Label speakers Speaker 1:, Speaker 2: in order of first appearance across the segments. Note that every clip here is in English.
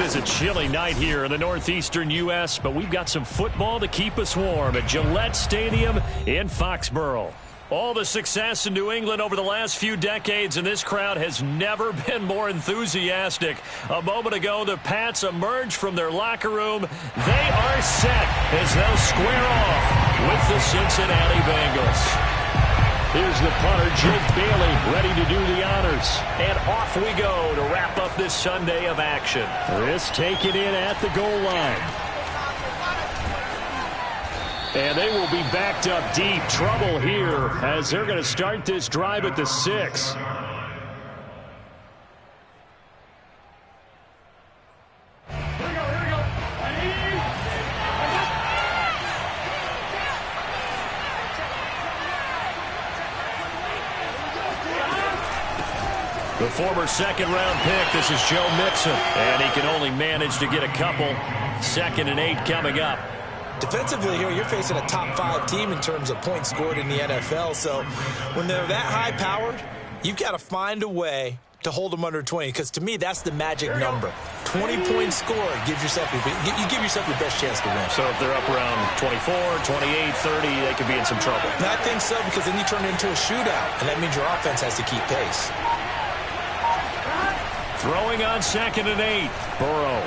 Speaker 1: is a chilly night here in the northeastern U.S., but we've got some football to keep us warm at Gillette Stadium in Foxborough. All the success in New England over the last few decades, and this crowd has never been more enthusiastic. A moment ago, the Pats emerged from their locker room. They are set as they'll square off with the Cincinnati Bengals. Here's the punter, Jake Bailey, ready to do the honors. And off we go to wrap up this Sunday of action. This taken in at the goal line. And they will be backed up deep. Trouble here as they're going to start this drive at the 6. The former second-round pick, this is Joe Mixon. And he can only manage to get a couple. 2nd and 8 coming up.
Speaker 2: Defensively here, you're facing a top-5 team in terms of points scored in the NFL. So when they're that high-powered, you've got to find a way to hold them under 20. Because to me, that's the magic number. 20-point score gives yourself you give yourself your best chance to win.
Speaker 1: So if they're up around 24, 28, 30, they could be in some trouble.
Speaker 2: And I think so, because then you turn it into a shootout, and that means your offense has to keep pace.
Speaker 1: Throwing on 2nd and 8. Burrow.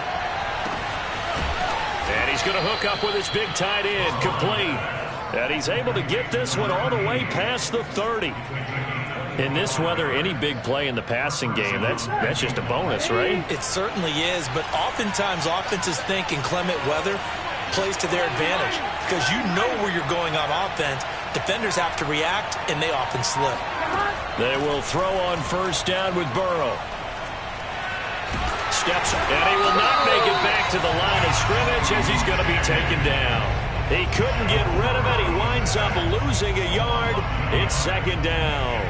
Speaker 1: And he's going to hook up with his big tight end. Complete. And he's able to get this one all the way past the 30. In this weather, any big play in the passing game, that's just a bonus, right?
Speaker 2: It certainly is, but oftentimes offenses think inclement weather plays to their advantage because you know where you're going on offense. Defenders have to react, and they often slip.
Speaker 1: They will throw on 1st down with Burrow. Steps, and he will not make it back to the line of scrimmage as he's going to be taken down. He couldn't get rid of it. He winds up losing a yard. It's 2nd down.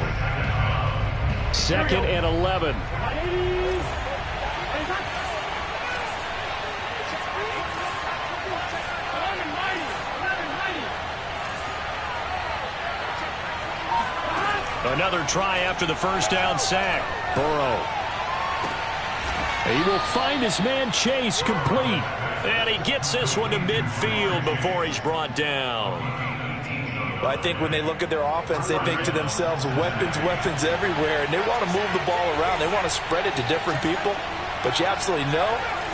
Speaker 1: 2nd and 11. Another try after the 1st down sack. Burrow. He will find his man Chase, complete. And he gets this one to midfield before he's brought down.
Speaker 2: I think when they look at their offense, they think to themselves, weapons everywhere. And they want to move the ball around. They want to spread it to different people. But you absolutely know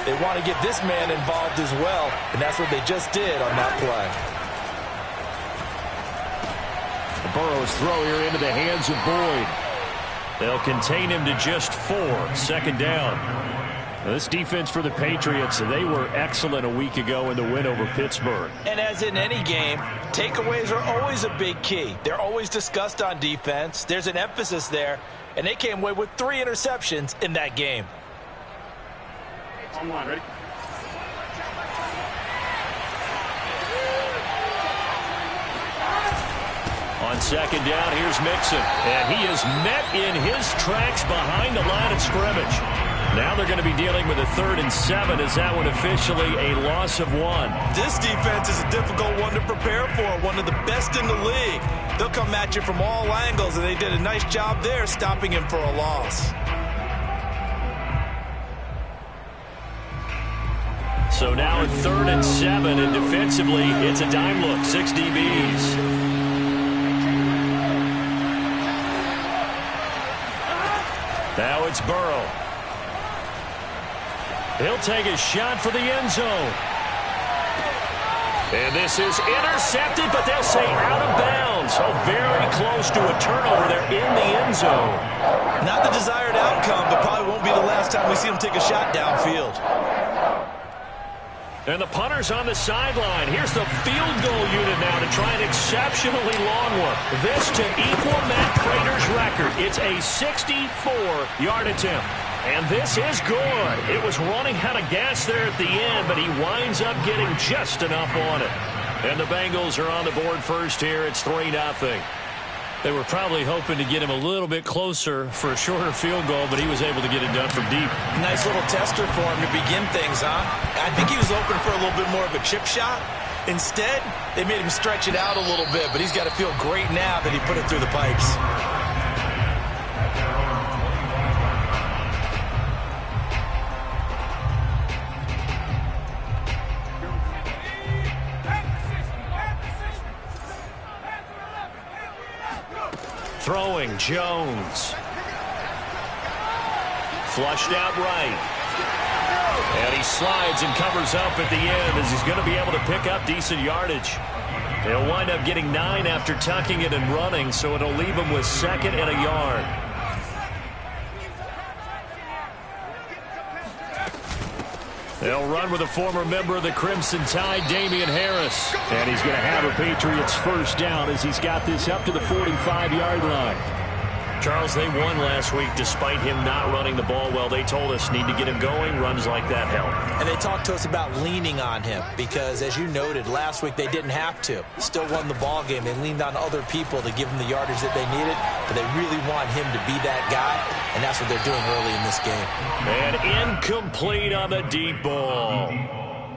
Speaker 2: they want to get this man involved as well. And that's what they just did on that play.
Speaker 1: Burrow's throw here into the hands of Boyd. They'll contain him to just 4. 2nd down. This defense for the Patriots, they were excellent a week ago in the win over Pittsburgh.
Speaker 2: And as in any game, takeaways are always a big key. They're always discussed on defense. There's an emphasis there, and they came away with 3 interceptions in that game.
Speaker 3: On line, ready?
Speaker 1: On 2nd down, here's Mixon. And he is met in his tracks behind the line of scrimmage. Now they're going to be dealing with a 3rd and 7. Is that one officially a loss of 1?
Speaker 2: This defense is a difficult one to prepare for, one of the best in the league. They'll come at you from all angles, and they did a nice job there stopping him for a loss.
Speaker 1: So now a 3rd and 7, and defensively, it's a dime look, 6 DBs. Now it's Burrow. He'll take a shot for the end zone. And this is intercepted, but they'll say out of bounds. So very close to a turnover there in the end zone.
Speaker 2: Not the desired outcome, but probably won't be the last time we see him take a shot downfield.
Speaker 1: And the punter's on the sideline. Here's the field goal unit now to try an exceptionally long one. This to equal Matt Prater's record. It's a 64-yard attempt. And this is good. It was running out of gas there at the end, but he winds up getting just enough on it. And the Bengals are on the board first here. It's 3-0. They were probably hoping to get him a little bit closer for a shorter field goal, but he was able to get it done from deep.
Speaker 2: Nice little tester for him to begin things, huh? I think he was open for a little bit more of a chip shot. Instead, they made him stretch it out a little bit, but he's got to feel great now that he put it through the pipes.
Speaker 1: Throwing, Jones. Flushed out right. And he slides and covers up at the end as he's going to be able to pick up decent yardage. He'll wind up getting 9 after tucking it and running, so it'll leave him with 2nd and a yard. They'll run with a former member of the Crimson Tide, Damian Harris. And he's going to have a Patriots first down as he's got this up to the 45-yard line. Charles, they won last week despite him not running the ball well. They told us need to get him going. Runs like that help.
Speaker 2: And they talked to us about leaning on him because, as you noted, last week they didn't have to. Still won the ball game. They leaned on other people to give them the yardage that they needed, but they really want him to be that guy, and that's what they're doing early in this game.
Speaker 1: And incomplete on the deep ball.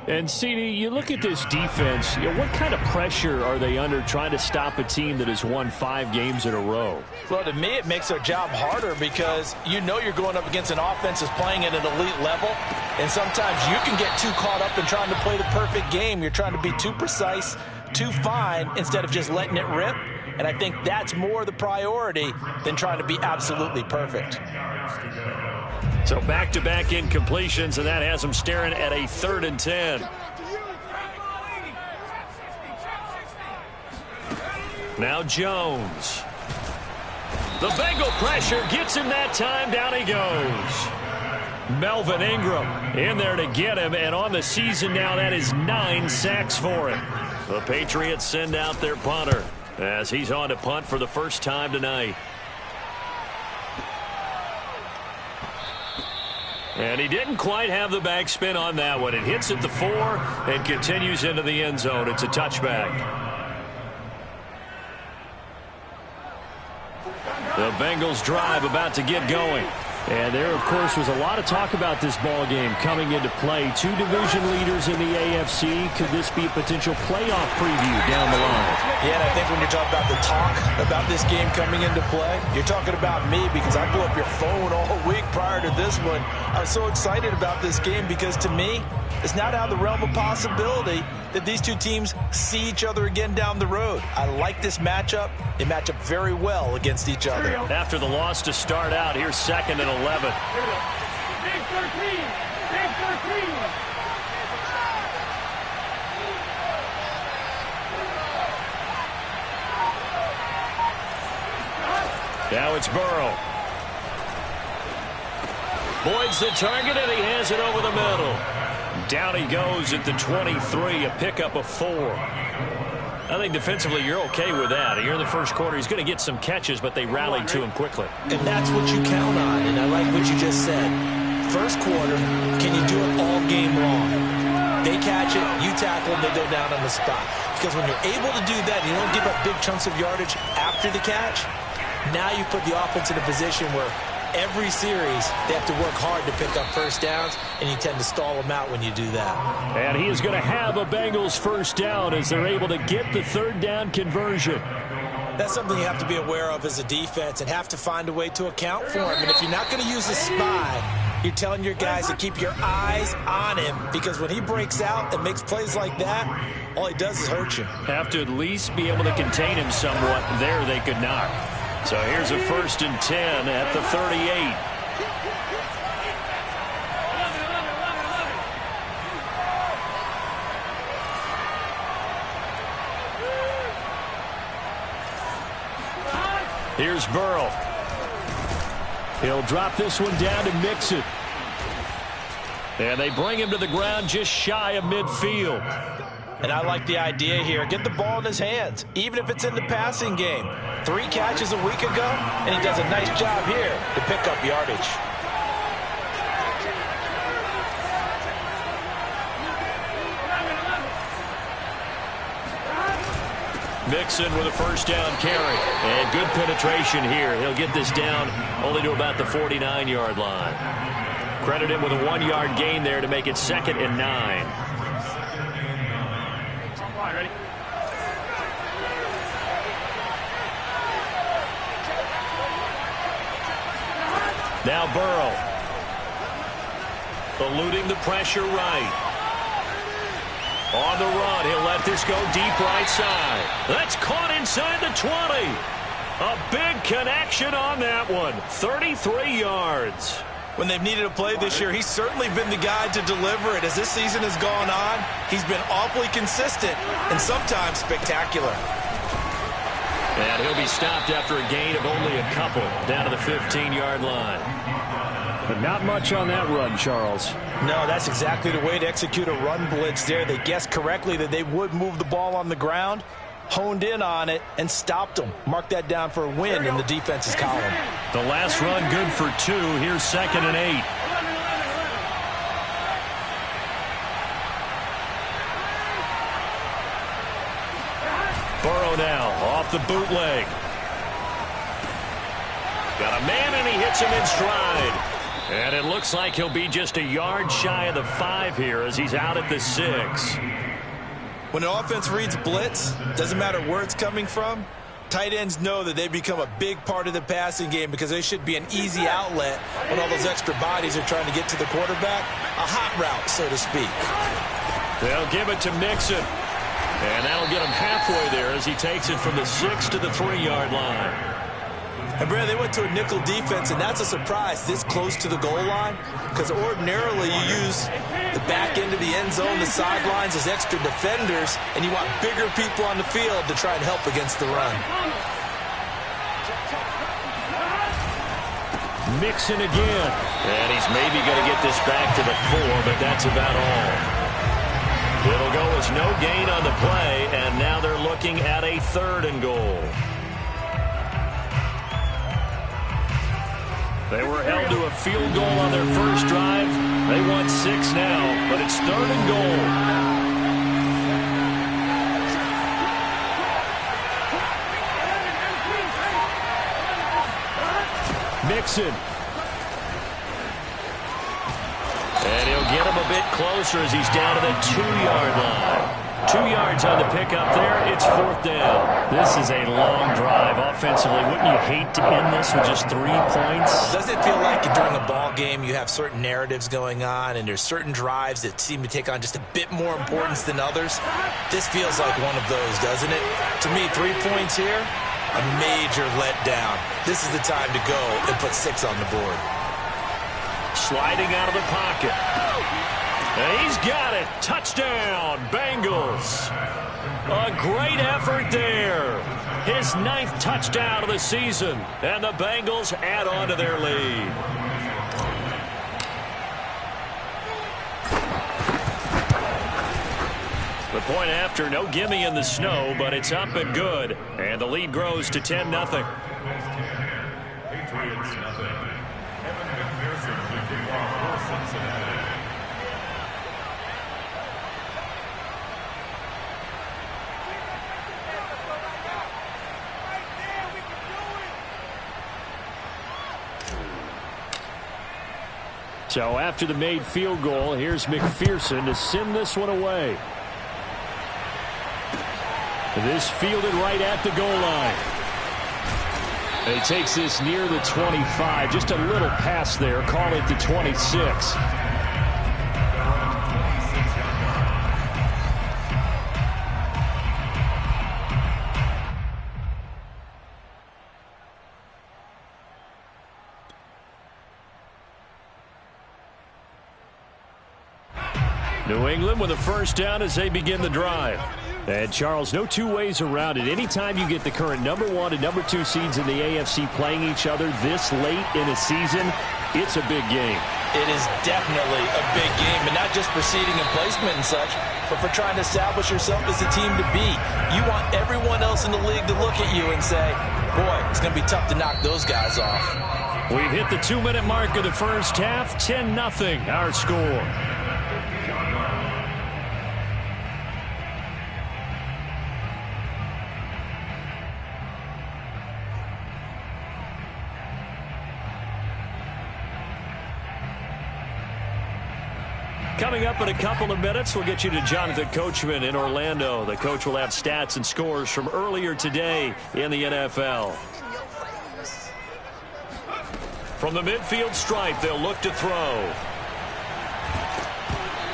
Speaker 1: And, CD, you look at this defense, what kind of pressure are they under trying to stop a team that has won 5 games in a row?
Speaker 2: Well, to me, it makes their job harder because you know you're going up against an offense that's playing at an elite level, and sometimes you can get too caught up in trying to play the perfect game. You're trying to be too precise, too fine, instead of just letting it rip, and I think that's more the priority than trying to be absolutely perfect.
Speaker 1: So back-to-back incompletions, and that has them staring at a 3rd and 10. Now Jones. The Bengal pressure gets him that time. Down he goes. Melvin Ingram in there to get him, and on the season now, that is 9 sacks for him. The Patriots send out their punter as he's on to punt for the first time tonight. And he didn't quite have the backspin on that one. It hits at the 4 and continues into the end zone. It's a touchback. The Bengals drive about to get going. And there, of course, was a lot of talk about this ball game coming into play. 2 division leaders in the AFC. Could this be a potential playoff preview down the line?
Speaker 2: Yeah, and I think when you're talking about the talk about this game coming into play, you're talking about me because I blew up your phone all week prior to this one. I was so excited about this game because, to me, it's not out of the realm of possibility that these 2 teams see each other again down the road. I like this matchup. They match up very well against each other.
Speaker 1: After the loss to start out, here's 2nd and 11.
Speaker 3: Big 13. Big 13.
Speaker 1: Now it's Burrow. Boyd's the target, and he has it over the middle. Down he goes at the 23, a pickup of 4. I think defensively you're okay with that. Here in the first quarter, he's going to get some catches, but they rallied to him quickly.
Speaker 2: And that's what you count on, and I like what you just said. First quarter, can you do it all game long? They catch it, you tackle them, they go down on the spot. Because when you're able to do that, you don't give up big chunks of yardage after the catch, now you put the offense in a position where every series they have to work hard to pick up first downs, and you tend to stall them out when you do that.
Speaker 1: And he is going to have a Bengals first down as they're able to get the 3rd down conversion.
Speaker 2: That's something you have to be aware of as a defense and have to find a way to account for him. And if you're not going to use a spy, you're telling your guys to keep your eyes on him, because when he breaks out and makes plays like that, all he does is hurt you.
Speaker 1: Have to at least be able to contain him somewhat. There they could not. So here's a 1st and 10 at the 38. Here's Burrow. He'll drop this one down to Mixon. And they bring him to the ground just shy of midfield.
Speaker 2: And I like the idea here. Get the ball in his hands, even if it's in the passing game. 3 catches a week ago, and he does a nice job here to pick up yardage.
Speaker 1: Mixon with a first down carry. And good penetration here. He'll get this down only to about the 49-yard line. Credit him with a 1-yard gain there to make it 2nd and 9.
Speaker 3: Ready?
Speaker 1: Now Burrow. Eluding the pressure right. On the run, he'll let this go deep right side. That's caught inside the 20. A big connection on that one. 33 yards.
Speaker 2: When they've needed a play this year, he's certainly been the guy to deliver it. As this season has gone on, he's been awfully consistent and sometimes spectacular.
Speaker 1: And he'll be stopped after a gain of only a couple down to the 15-yard line. But not much on that run, Charles.
Speaker 2: No, that's exactly the way to execute a run blitz there. They guessed correctly that they would move the ball on the ground, honed in on it, and stopped them. Mark that down for a win in the defense's column.
Speaker 1: The last run good for 2. Here's 2nd and 8. Burrow now off the bootleg. Got a man, and he hits him in stride. And it looks like he'll be just a yard shy of the 5 here as he's out at the 6.
Speaker 2: When an offense reads blitz, doesn't matter where it's coming from, tight ends know that they become a big part of the passing game because they should be an easy outlet when all those extra bodies are trying to get to the quarterback. A hot route, so to speak.
Speaker 1: They'll give it to Mixon. And that'll get him halfway there as he takes it from the 6 to the 3-yard line.
Speaker 2: And, Brad, they went to a nickel defense, and that's a surprise this close to the goal line because ordinarily you use the back end of the end zone, the sidelines as extra defenders, and you want bigger people on the field to try and help against the run.
Speaker 1: Mixon again. And he's maybe going to get this back to the 4, but that's about all. It'll go as no gain on the play, and now they're looking at a 3rd and goal. They were held to a field goal on their first drive. They want 6 now, but it's 3rd and goal. Mixon. And he'll get him a bit closer as he's down to the 2-yard line. 2 yards on the pickup there. It's 4th down. This is a long drive offensively. Wouldn't you hate to end this with just 3 points?
Speaker 2: Doesn't it feel like during a ball game you have certain narratives going on and there's certain drives that seem to take on just a bit more importance than others? This feels like one of those, doesn't it? To me, 3 points here, a major letdown. This is the time to go and put 6 on the board.
Speaker 1: Sliding out of the pocket. And he's got it. Touchdown, Bengals. A great effort there. His 9th touchdown of the season. And the Bengals add on to their lead. The point after, no gimme in the snow, but it's up and good. And the lead grows to 10-0.
Speaker 4: Patriots nothing. Evan McPherson will kick off for Cincinnati.
Speaker 1: So after the made field goal, here's McPherson to send this one away. This fielded right at the goal line. And he takes this near the 25. Just a little pass there. Call it the 26. New England with a first down as they begin the drive. And, Charles, no 2 ways around it. Anytime you get the current #1 and #2 seeds in the AFC playing each other this late in a season, it's a big game.
Speaker 2: It is definitely a big game, and not just for seeding and placement and such, but for trying to establish yourself as the team to beat. You want everyone else in the league to look at you and say, boy, it's going to be tough to knock those guys off.
Speaker 1: We've hit the 2-minute mark of the first half. 10-0 our score. Coming up in a couple of minutes, we'll get you to Jonathan Coachman in Orlando. The coach will have stats and scores from earlier today in the NFL. From the midfield stripe, they'll look to throw.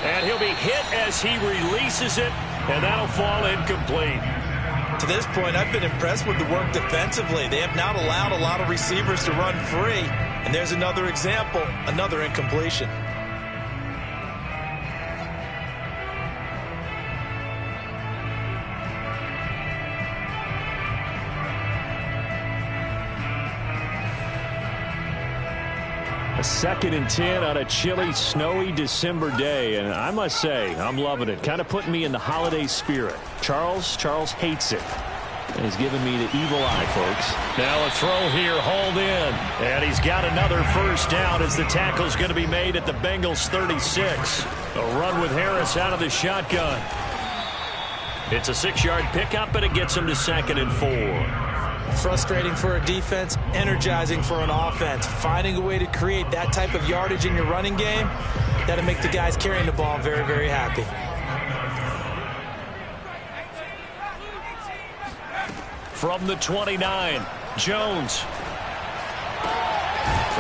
Speaker 1: And he'll be hit as he releases it, and that'll fall incomplete.
Speaker 2: to this point, I've been impressed with the work defensively. They have not allowed a lot of receivers to run free. And there's another example, another incompletion.
Speaker 1: A 2nd and 10 on a chilly, snowy December day, and I must say, I'm loving it. Kind of putting me in the holiday spirit. Charles hates it. And he's giving me the evil eye, folks. Now a throw here, hauled in. And he's got another first down as the tackle's going to be made at the Bengals 36. A run with Harris out of the shotgun. It's a 6-yard pickup, and it gets him to 2nd and 4.
Speaker 2: Frustrating for a defense, energizing for an offense. Finding a way to create that type of yardage in your running game, that'll make the guys carrying the ball very, very happy.
Speaker 1: From the 29, Jones.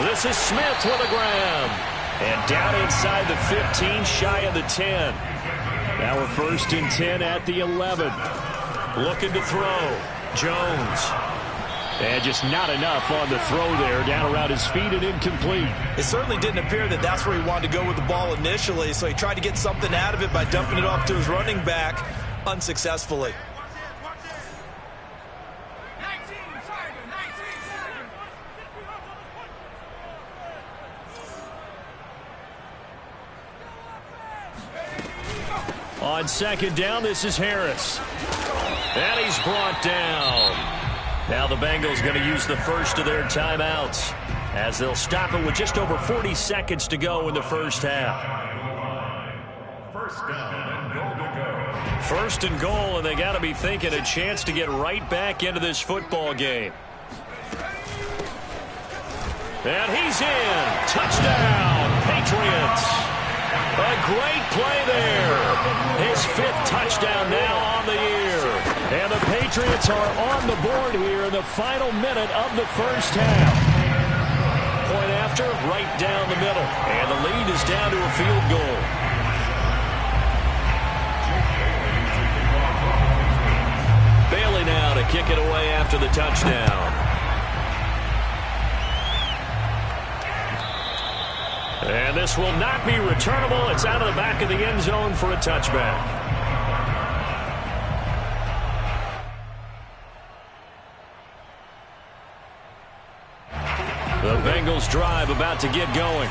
Speaker 1: This is Smith with a grab. And down inside the 15, shy of the 10. Now we're 1st and 10 at the 11. Looking to throw. Jones. And just not enough on the throw there. Down around his feet and incomplete.
Speaker 2: It certainly didn't appear that that's where he wanted to go with the ball initially, so he tried to get something out of it by dumping it off to his running back unsuccessfully.
Speaker 1: On 2nd down, this is Harris. And he's brought down. Now the Bengals going to use the first of their timeouts as they'll stop it with just over 40 seconds to go in the first half.
Speaker 4: 1st down and goal to go.
Speaker 1: 1st and goal, and they got to be thinking a chance to get right back into this football game. And he's in. Touchdown, Patriots. A great play there. His 5th touchdown now on the year. And the Patriots are on the board here in the final minute of the first half. Point after, right down the middle. And the lead is down to a field goal. Bailey now to kick it away after the touchdown. And this will not be returnable. It's out of the back of the end zone for a touchback. The Bengals drive about to get going.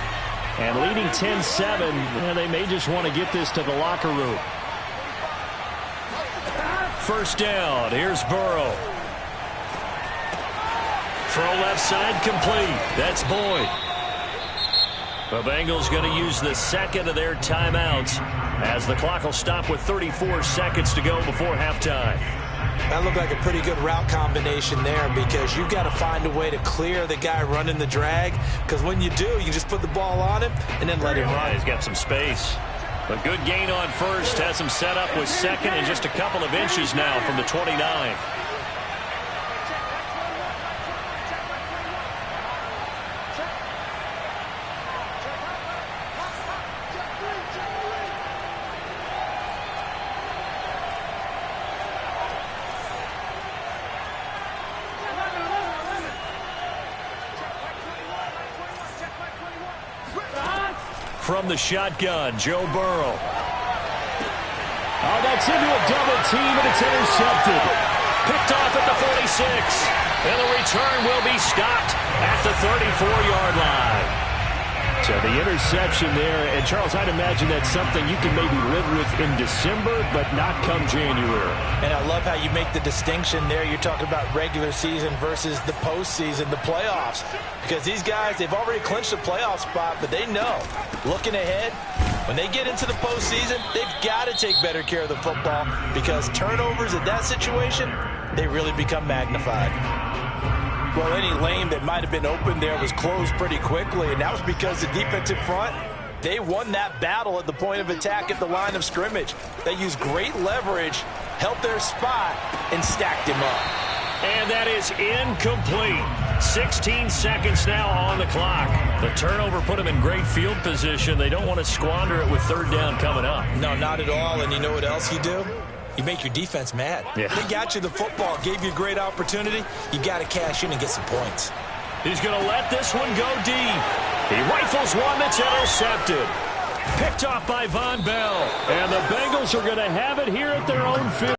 Speaker 1: And leading 10-7, they may just want to get this to the locker room. 1st down. Here's Burrow. Throw left side complete. That's Boyd. The Bengals going to use the 2nd of their timeouts as the clock will stop with 34 seconds to go before halftime.
Speaker 2: That looked like a pretty good route combination there because you've got to find a way to clear the guy running the drag, because when you do, you just put the ball on him and then let him run.
Speaker 1: He's got some space. A good gain on 1st, has him set up with 2nd and just a couple of inches now from the 29. From the shotgun, Joe Burrow. Oh, that's into a double team, and it's intercepted. Picked off at the 46. And the return will be stopped at the 34-yard line. So the interception there, and Charles, I'd imagine that's something you can maybe live with in December, but not come January.
Speaker 2: And I love how you make the distinction there. You're talking about regular season versus the postseason, the playoffs. Because these guys, they've already clinched a playoff spot, but they know, looking ahead, when they get into the postseason, they've got to take better care of the football, because turnovers in that situation, they really become magnified. Well, any lane that might have been open there was closed pretty quickly, and that was because the defensive front, they won that battle at the point of attack at the line of scrimmage. They used great leverage, helped their spot, and stacked him up.
Speaker 1: And that is incomplete. 16 seconds now on the clock. The turnover put them in great field position. They don't want to squander it with 3rd down coming up.
Speaker 2: No, not at all. And you know what else you do? You make your defense mad.
Speaker 1: Yeah.
Speaker 2: They got you the football, gave you a great opportunity. You got to cash in and get some points.
Speaker 1: He's going to let this one go deep. He rifles one that's intercepted. Picked off by Von Bell. And the Bengals are going to have it here at their own field.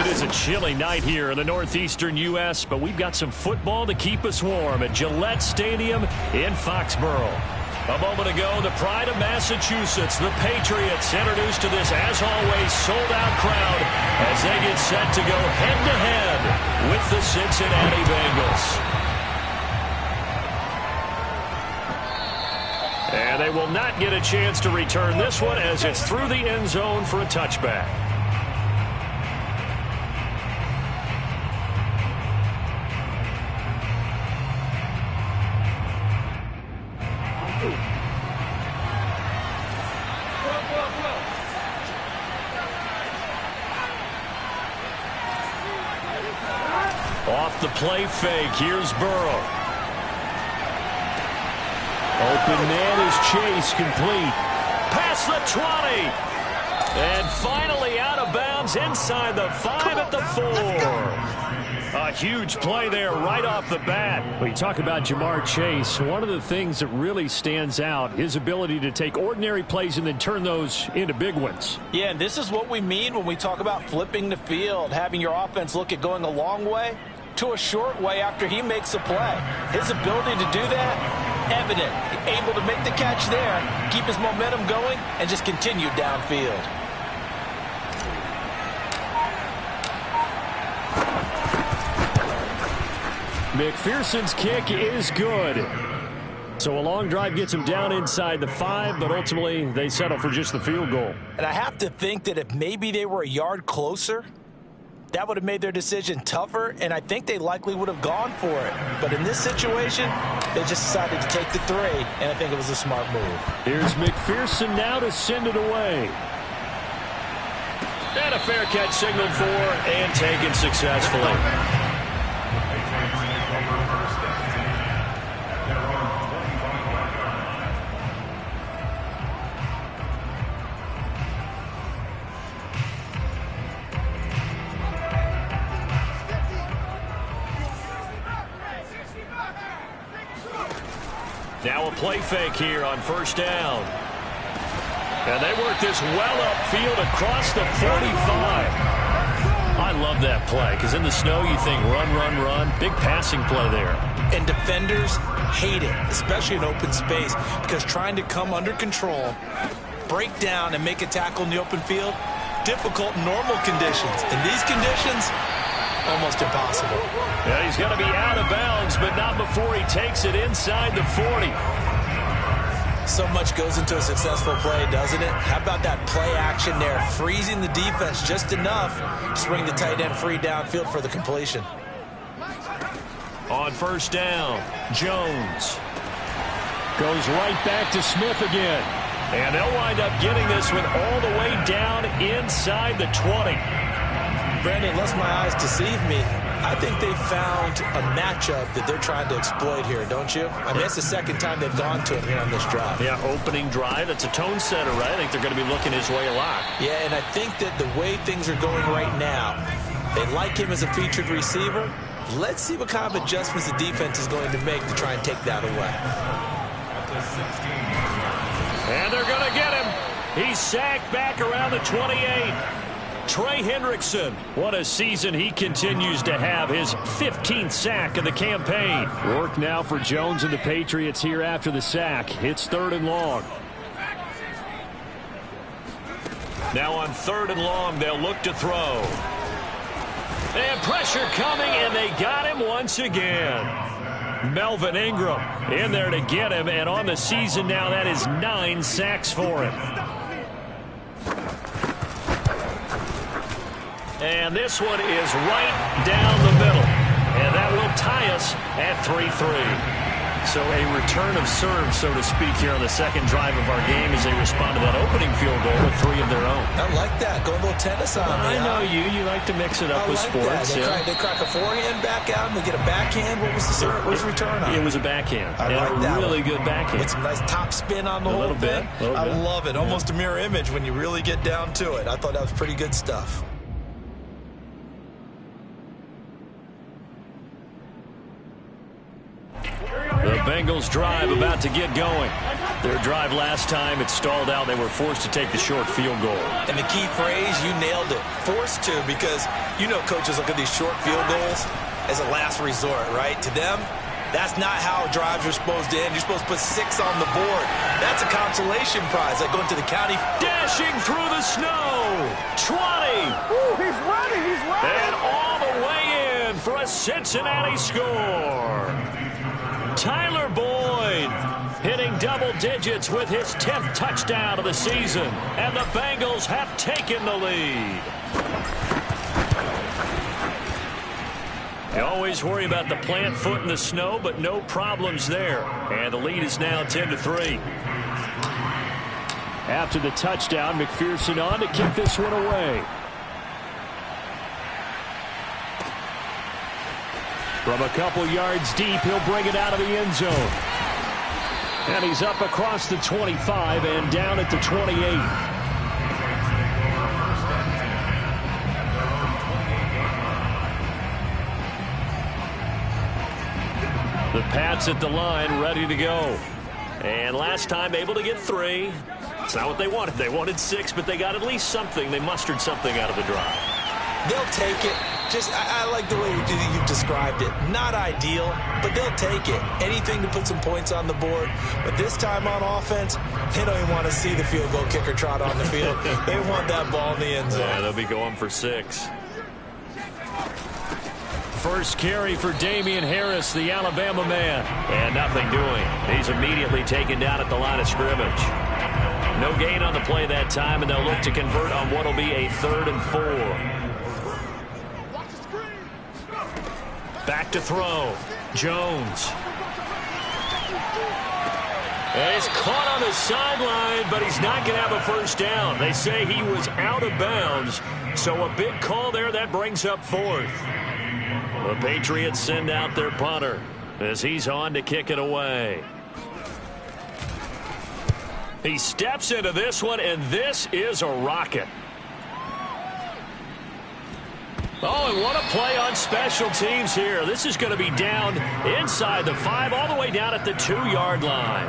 Speaker 1: It is a chilly night here in the northeastern U.S., but we've got some football to keep us warm at Gillette Stadium in Foxborough. A moment ago, the pride of Massachusetts, the Patriots, introduced to this, as always, sold-out crowd as they get set to go head-to-head with the Cincinnati Bengals. And they will not get a chance to return this one as it's through the end zone for a touchback. Off the play fake, here's Burrow. Open man is Chase, complete. Past the 20. And finally out of bounds inside the 5 at the 4. A huge play there right off the bat.
Speaker 5: Well, you talk about Jamar Chase. One of the things that really stands out, his ability to take ordinary plays and then turn those into big ones.
Speaker 2: Yeah, and this is what we mean when we talk about flipping the field, having your offense look at going a long way to a short way after he makes a play. His ability to do that, evident. Able to make the catch there, keep his momentum going, and just continue downfield.
Speaker 5: McPherson's kick is good. So a long drive gets him down inside the 5, but ultimately they settle for just the field goal.
Speaker 2: And I have to think that if maybe they were a yard closer, that would have made their decision tougher, and I think they likely would have gone for it. But in this situation, they just decided to take the 3, and I think it was a smart move.
Speaker 5: Here's McPherson now to send it away.
Speaker 1: And a fair catch signaled for and taken successfully. Now a play fake here on first down. And they work this well upfield across the 45. I love that play because in the snow you think run, run, run. Big passing play there.
Speaker 2: And defenders hate it, especially in open space, because trying to come under control, break down, and make a tackle in the open field, difficult in normal conditions. In these conditions, almost impossible.
Speaker 1: Yeah, he's got to be out of bounds, but not before he takes it inside the 40.
Speaker 2: So much goes into a successful play, doesn't it? How about that play action there, freezing the defense just enough to bring the tight end free downfield for the completion.
Speaker 1: On first down, Jones
Speaker 5: goes right back to Smith again.
Speaker 1: And they'll wind up getting this one all the way down inside the 20.
Speaker 2: Brandon, unless my eyes deceive me, I think they found a matchup that they're trying to exploit here, don't you? I mean, it's the second time they've gone to him here on this drive.
Speaker 1: Yeah, opening drive. It's a tone setter, right? I think they're going to be looking his way a lot.
Speaker 2: Yeah, and I think that the way things are going right now, they like him as a featured receiver. Let's see what kind of adjustments the defense is going to make to try and take that away.
Speaker 1: And they're going to get him. He's sacked back around the 28. Trey Hendrickson, what a season he continues to have, his 15th sack of the campaign.
Speaker 5: Work now for Jones and the Patriots here after the sack. It's 3rd and long.
Speaker 1: Now on 3rd and long, they'll look to throw. And pressure coming, and they got him once again. Melvin Ingram in there to get him, and on the season now, that is 9 sacks for him. And this one is right down the middle. And that will tie us at 3-3. So a return of serve, so to speak, here on the second drive of our game as they respond to that opening field goal with 3 of their own.
Speaker 2: I like that. Go a little tennis on me.
Speaker 1: I know you. You like to mix it up with sports.
Speaker 2: They crack a forehand back out and they get a backhand. What was the serve? What was the return on?
Speaker 1: It was a backhand.
Speaker 2: I like that.
Speaker 1: Really good backhand.
Speaker 2: With some nice top spin on the whole thing. I love it. Almost a mirror image when you really get down to it. I thought that was pretty good stuff.
Speaker 1: The Bengals drive about to get going. Their drive last time, it stalled out. They were forced to take the short field goal.
Speaker 2: And the key phrase, you nailed it. Forced to, because you know coaches look at these short field goals as a last resort, right? To them, that's not how drives are supposed to end. You're supposed to put 6 on the board. That's a consolation prize, like going to the county.
Speaker 1: Dashing through the snow. 20.
Speaker 3: Ooh, he's running. He's running.
Speaker 1: And all the way in for a Cincinnati score. Tyler Boyd hitting double digits with his 10th touchdown of the season. And the Bengals have taken the lead. You always worry about the plant foot in the snow, but no problems there. And the lead is now 10-3.
Speaker 5: After the touchdown, McPherson on to kick this one away. From a couple yards deep, he'll bring it out of the end zone. And he's up across the 25 and down at the 28. The Pats at the line, ready to go. And last time able to get 3. It's not what they wanted. They wanted 6, but they got at least something. They mustered something out of the drive.
Speaker 2: They'll take it. I like the way you've described it. Not ideal, but they'll take it. Anything to put some points on the board. But this time on offense, they don't even want to see the field goal kicker trot on the field. They want that ball in the end zone.
Speaker 1: Yeah, they'll be going for 6. First carry for Damian Harris, the Alabama man. And nothing doing. He's immediately taken down at the line of scrimmage. No gain on the play that time, and they'll look to convert on what will be a 3rd and 4. Back to throw. Jones. And he's caught on the sideline, but he's not going to have a first down. They say he was out of bounds, so a big call there. That brings up fourth. The Patriots send out their punter as he's on to kick it away. He steps into this one, and this is a rocket. Oh, and what a play on special teams here. This is going to be down inside the 5, all the way down at the 2-yard line.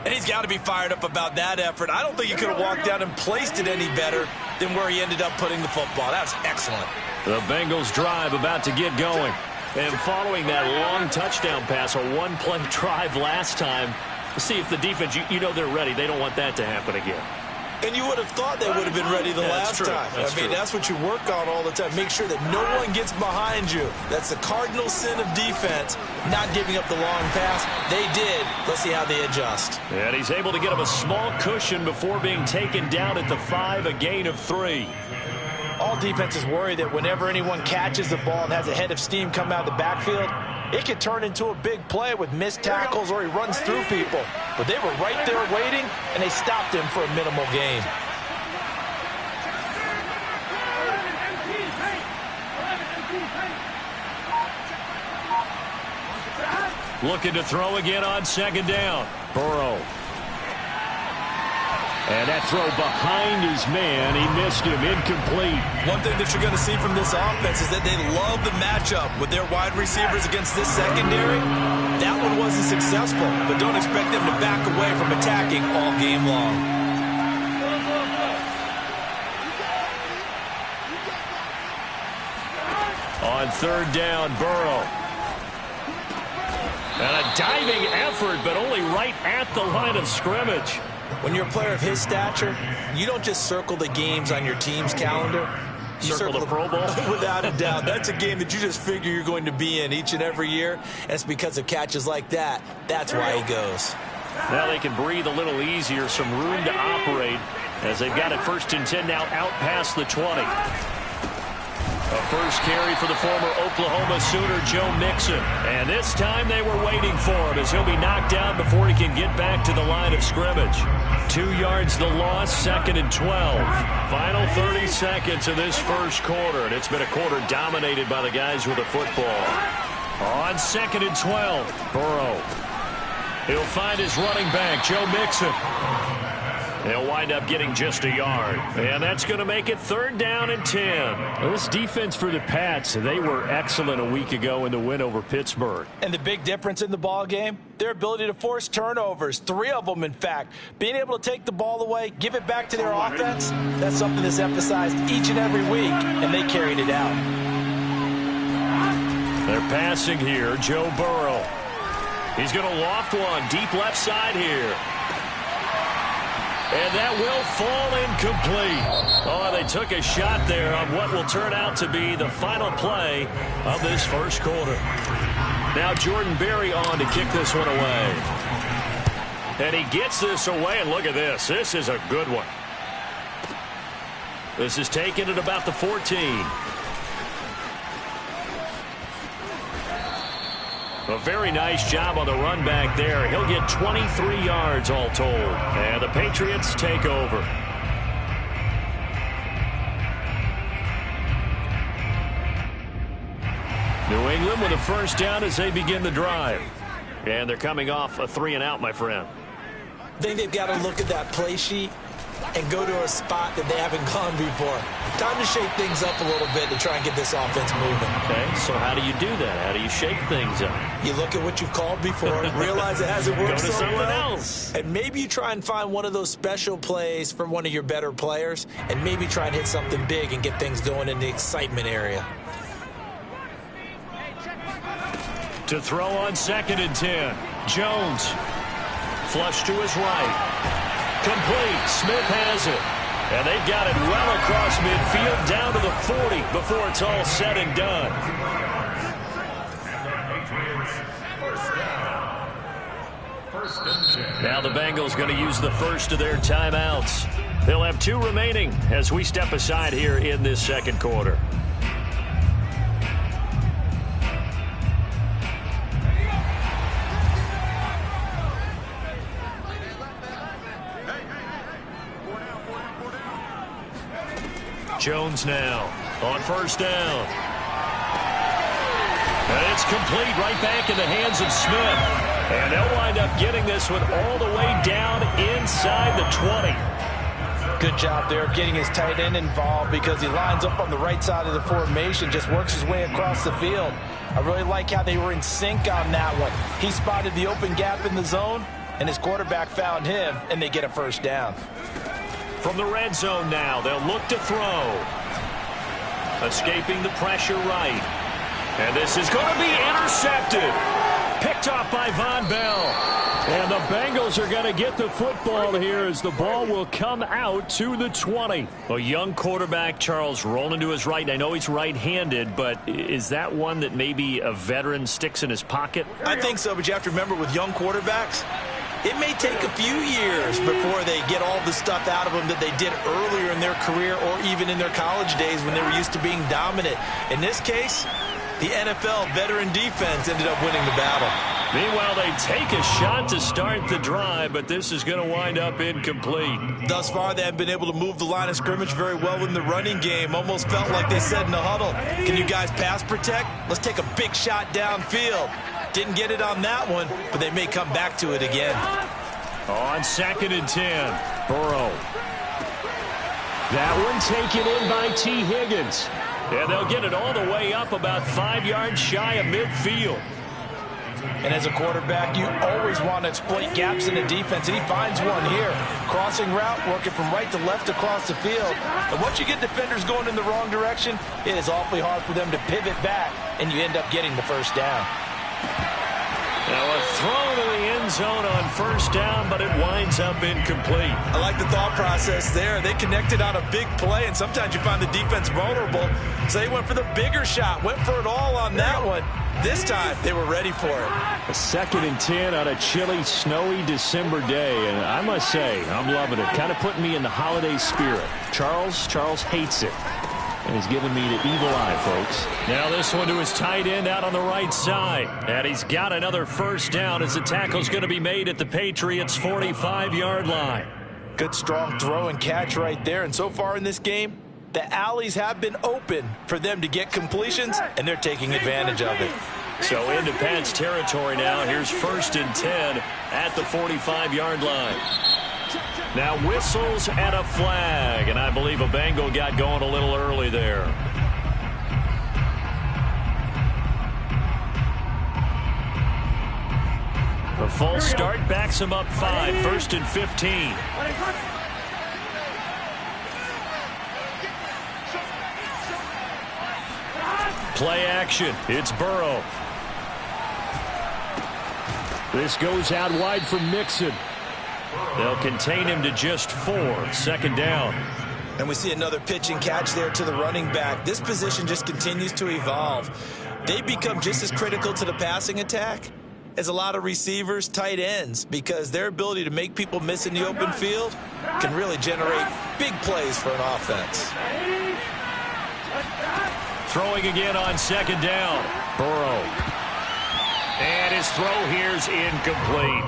Speaker 2: And he's got to be fired up about that effort. I don't think he could have walked down and placed it any better than where he ended up putting the football. That's excellent.
Speaker 1: The Bengals drive about to get going. And following that long touchdown pass, a one-play drive last time, see if the defense, you know they're ready. They don't want that to happen again.
Speaker 2: And you would have thought they would have been ready the last time. That's what you work on all the time. Make sure that no one gets behind you. That's the cardinal sin of defense, not giving up the long pass. They did. Let's see how they adjust.
Speaker 1: And he's able to get him a small cushion before being taken down at the 5, a gain of 3.
Speaker 2: All defenses worry that whenever anyone catches the ball and has a head of steam come out of the backfield, it could turn into a big play with missed tackles or he runs through people. But they were right there waiting, and they stopped him for a minimal gain.
Speaker 1: Looking to throw again on second down. Burrow. And that throw behind his man, he missed him, incomplete.
Speaker 2: One thing that you're going to see from this offense is that they love the matchup with their wide receivers against this secondary. That one wasn't successful, but don't expect them to back away from attacking all game long.
Speaker 1: On third down, Burrow. And a diving effort, but only right at the line of scrimmage.
Speaker 2: When you're a player of his stature, you don't just circle the games on your team's calendar. You
Speaker 1: circle the Pro Bowl?
Speaker 2: Without a doubt. That's a game that you just figure you're going to be in each and every year. And it's because of catches like that. That's why he goes.
Speaker 1: Now they can breathe a little easier, some room to operate as they've got it 1st and 10 now out past the 20. A first carry for the former Oklahoma Sooner, Joe Mixon. And this time they were waiting for him as he'll be knocked down before he can get back to the line of scrimmage. 2 yards the loss, 2nd and 12. Final 30 seconds of this first quarter, and it's been a quarter dominated by the guys with the football. On 2nd and 12, Burrow. He'll find his running back, Joe Mixon. They'll wind up getting just a yard. And that's going to make it 3rd down and 10. Well, this defense for the Pats, they were excellent a week ago in the win over Pittsburgh.
Speaker 2: And the big difference in the ball game, their ability to force turnovers, 3 of them, in fact. Being able to take the ball away, give it back to their offense, that's something that's emphasized each and every week, and they carried it out.
Speaker 1: They're passing here, Joe Burrow. He's going to loft one deep left side here. And that will fall incomplete. Oh, they took a shot there on what will turn out to be the final play of this first quarter. Now Jordan Berry on to kick this one away. And he gets this away, and look at this. This is a good one. This is taken at about the 14. A very nice job on the run back there. He'll get 23 yards all told. And the Patriots take over. New England with a first down as they begin the drive. And they're coming off a 3-and-out, my friend.
Speaker 2: I think they've got to look at that play sheet and go to a spot that they haven't gone before. Time to shake things up a little bit to try and get this offense moving.
Speaker 1: Okay, so how do you do that? How do you shake things up?
Speaker 2: You look at what you've called before, realize it hasn't worked so well,
Speaker 1: else.
Speaker 2: and maybe you try and find one of those special plays from one of your better players, and maybe try and hit something big and get things going in the excitement area.
Speaker 1: To throw on 2nd and 10. Jones. Flush to his right. Complete. Smith has it. And they've got it well across midfield down to the 40 before it's all said and done. Now the Bengals going to use the first of their timeouts. They'll have 2 remaining as we step aside here in this second quarter. Jones now on first down. And it's complete right back in the hands of Smith. And they'll wind up getting this one all the way down inside the 20.
Speaker 2: Good job there of getting his tight end involved because he lines up on the right side of the formation, just works his way across the field. I really like how they were in sync on that one. He spotted the open gap in the zone, and his quarterback found him, and they get a first down.
Speaker 1: From the red zone now, they'll look to throw. Escaping the pressure right. And this is going to be intercepted. Picked off by Von Bell. And the Bengals are going to get the football here as the ball will come out to the 20. A young quarterback, Charles, rolling to his right. I know he's right-handed, but is that one that maybe a veteran sticks in his pocket?
Speaker 2: I think so, but you have to remember with young quarterbacks, it may take a few years before they get all the stuff out of them that they did earlier in their career or even in their college days when they were used to being dominant. In this case, the NFL veteran defense ended up winning the battle.
Speaker 1: Meanwhile, they take a shot to start the drive, but this is going to wind up incomplete.
Speaker 2: Thus far, they have been able to move the line of scrimmage very well in the running game. Almost felt like they said in the huddle, can you guys pass protect? Let's take a big shot downfield. Didn't get it on that one, but they may come back to it again.
Speaker 1: On 2nd and 10, Burrow. That one taken in by T. Higgins. And they'll get it all the way up about 5 yards shy of midfield.
Speaker 2: And as a quarterback, you always want to exploit gaps in the defense, and he finds one here. Crossing route, working from right to left across the field. And once you get defenders going in the wrong direction, it is awfully hard for them to pivot back, and you end up getting the first down.
Speaker 1: Now a throw to the end zone on first down, but it winds up incomplete.
Speaker 2: I like the thought process there. They connected on a big play, and sometimes you find the defense vulnerable. So they went for the bigger shot, went for it all on that one. This time, they were ready for it.
Speaker 1: A 2nd and 10 on a chilly, snowy December day, and I must say, I'm loving it. Kind of putting me in the holiday spirit. Charles hates it. And he's giving me the evil eye, folks. Now this one to his tight end out on the right side. And he's got another first down as the tackle's going to be made at the Patriots' 45-yard line.
Speaker 2: Good, strong throw and catch right there. And so far in this game, the alleys have been open for them to get completions, and they're taking advantage of it.
Speaker 1: So into Pat's territory now. Here's 1st and 10 at the 45-yard line. Now whistles and a flag, and I believe a Bengal got going a little early there. The full start backs him up 5, 1st and 15. Play action. It's Burrow. This goes out wide for Mixon. They'll contain him to just 4. 2nd down.
Speaker 2: And we see another pitch and catch there to the running back. This position just continues to evolve. They become just as critical to the passing attack as a lot of receivers, tight ends, because their ability to make people miss in the open field can really generate big plays for an offense.
Speaker 1: Throwing again on 2nd down. Burrow. And his throw here's incomplete.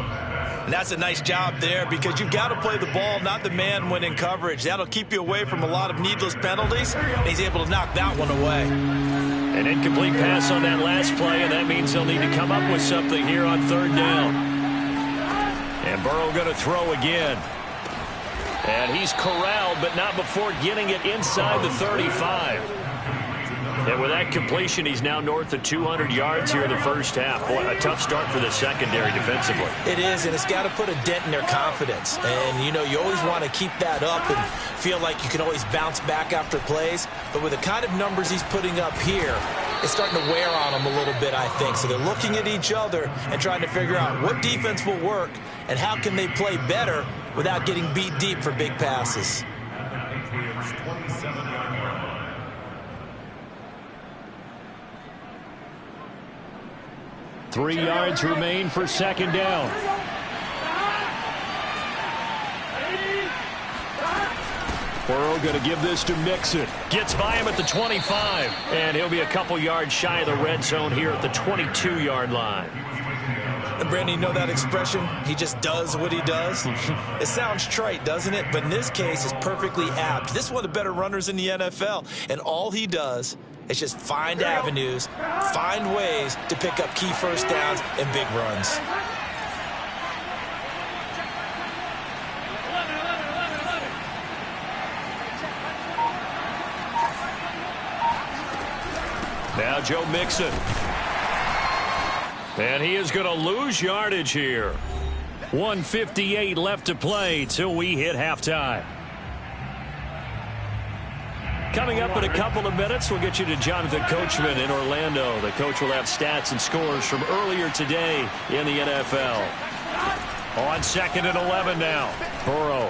Speaker 2: And that's a nice job there because you've got to play the ball, not the man when in coverage. That'll keep you away from a lot of needless penalties, and he's able to knock that one away.
Speaker 1: An incomplete pass on that last play, and that means they'll need to come up with something here on 3rd down. And Burrow going to throw again. And he's corralled, but not before getting it inside the 35. And with that completion, he's now north of 200 yards here in the first half. Boy, a tough start for the secondary defensively.
Speaker 2: It is, and it's got to put a dent in their confidence. And, you know, you always want to keep that up and feel like you can always bounce back after plays. But with the kind of numbers he's putting up here, it's starting to wear on them a little bit, I think. So they're looking at each other and trying to figure out what defense will work and how can they play better without getting beat deep for big passes.
Speaker 1: 3 yards remain for 2nd down. Burrow going to give this to Mixon. Gets by him at the 25. And he'll be a couple yards shy of the red zone here at the 22-yard line.
Speaker 2: And Brandon, you know that expression? He just does what he does? It sounds trite, doesn't it? But in this case, it's perfectly apt. This is one of the better runners in the NFL, and all he does is just find avenues, find ways to pick up key first downs and big runs.
Speaker 1: Now Joe Mixon. And he is going to lose yardage here. 1:58 left to play till we hit halftime. Coming up in a couple of minutes, we'll get you to Jonathan Coachman in Orlando. The coach will have stats and scores from earlier today in the NFL. On 2nd and 11 now. Burrow.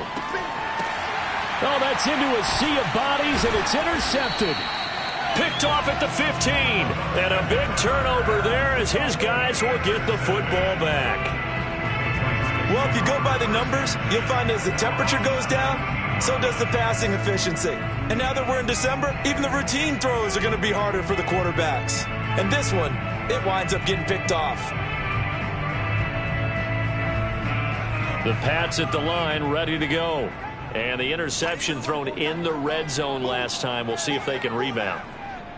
Speaker 5: Oh, that's into a sea of bodies, and it's intercepted.
Speaker 1: Picked off at the 15. And a big turnover there as his guys will get the football back.
Speaker 2: Well, if you go by the numbers, you'll find as the temperature goes down, so does the passing efficiency. And now that we're in December, even the routine throws are going to be harder for the quarterbacks. And this one, it winds up getting picked off.
Speaker 1: The Pats at the line, ready to go. And the interception thrown in the red zone last time. We'll see if they can rebound.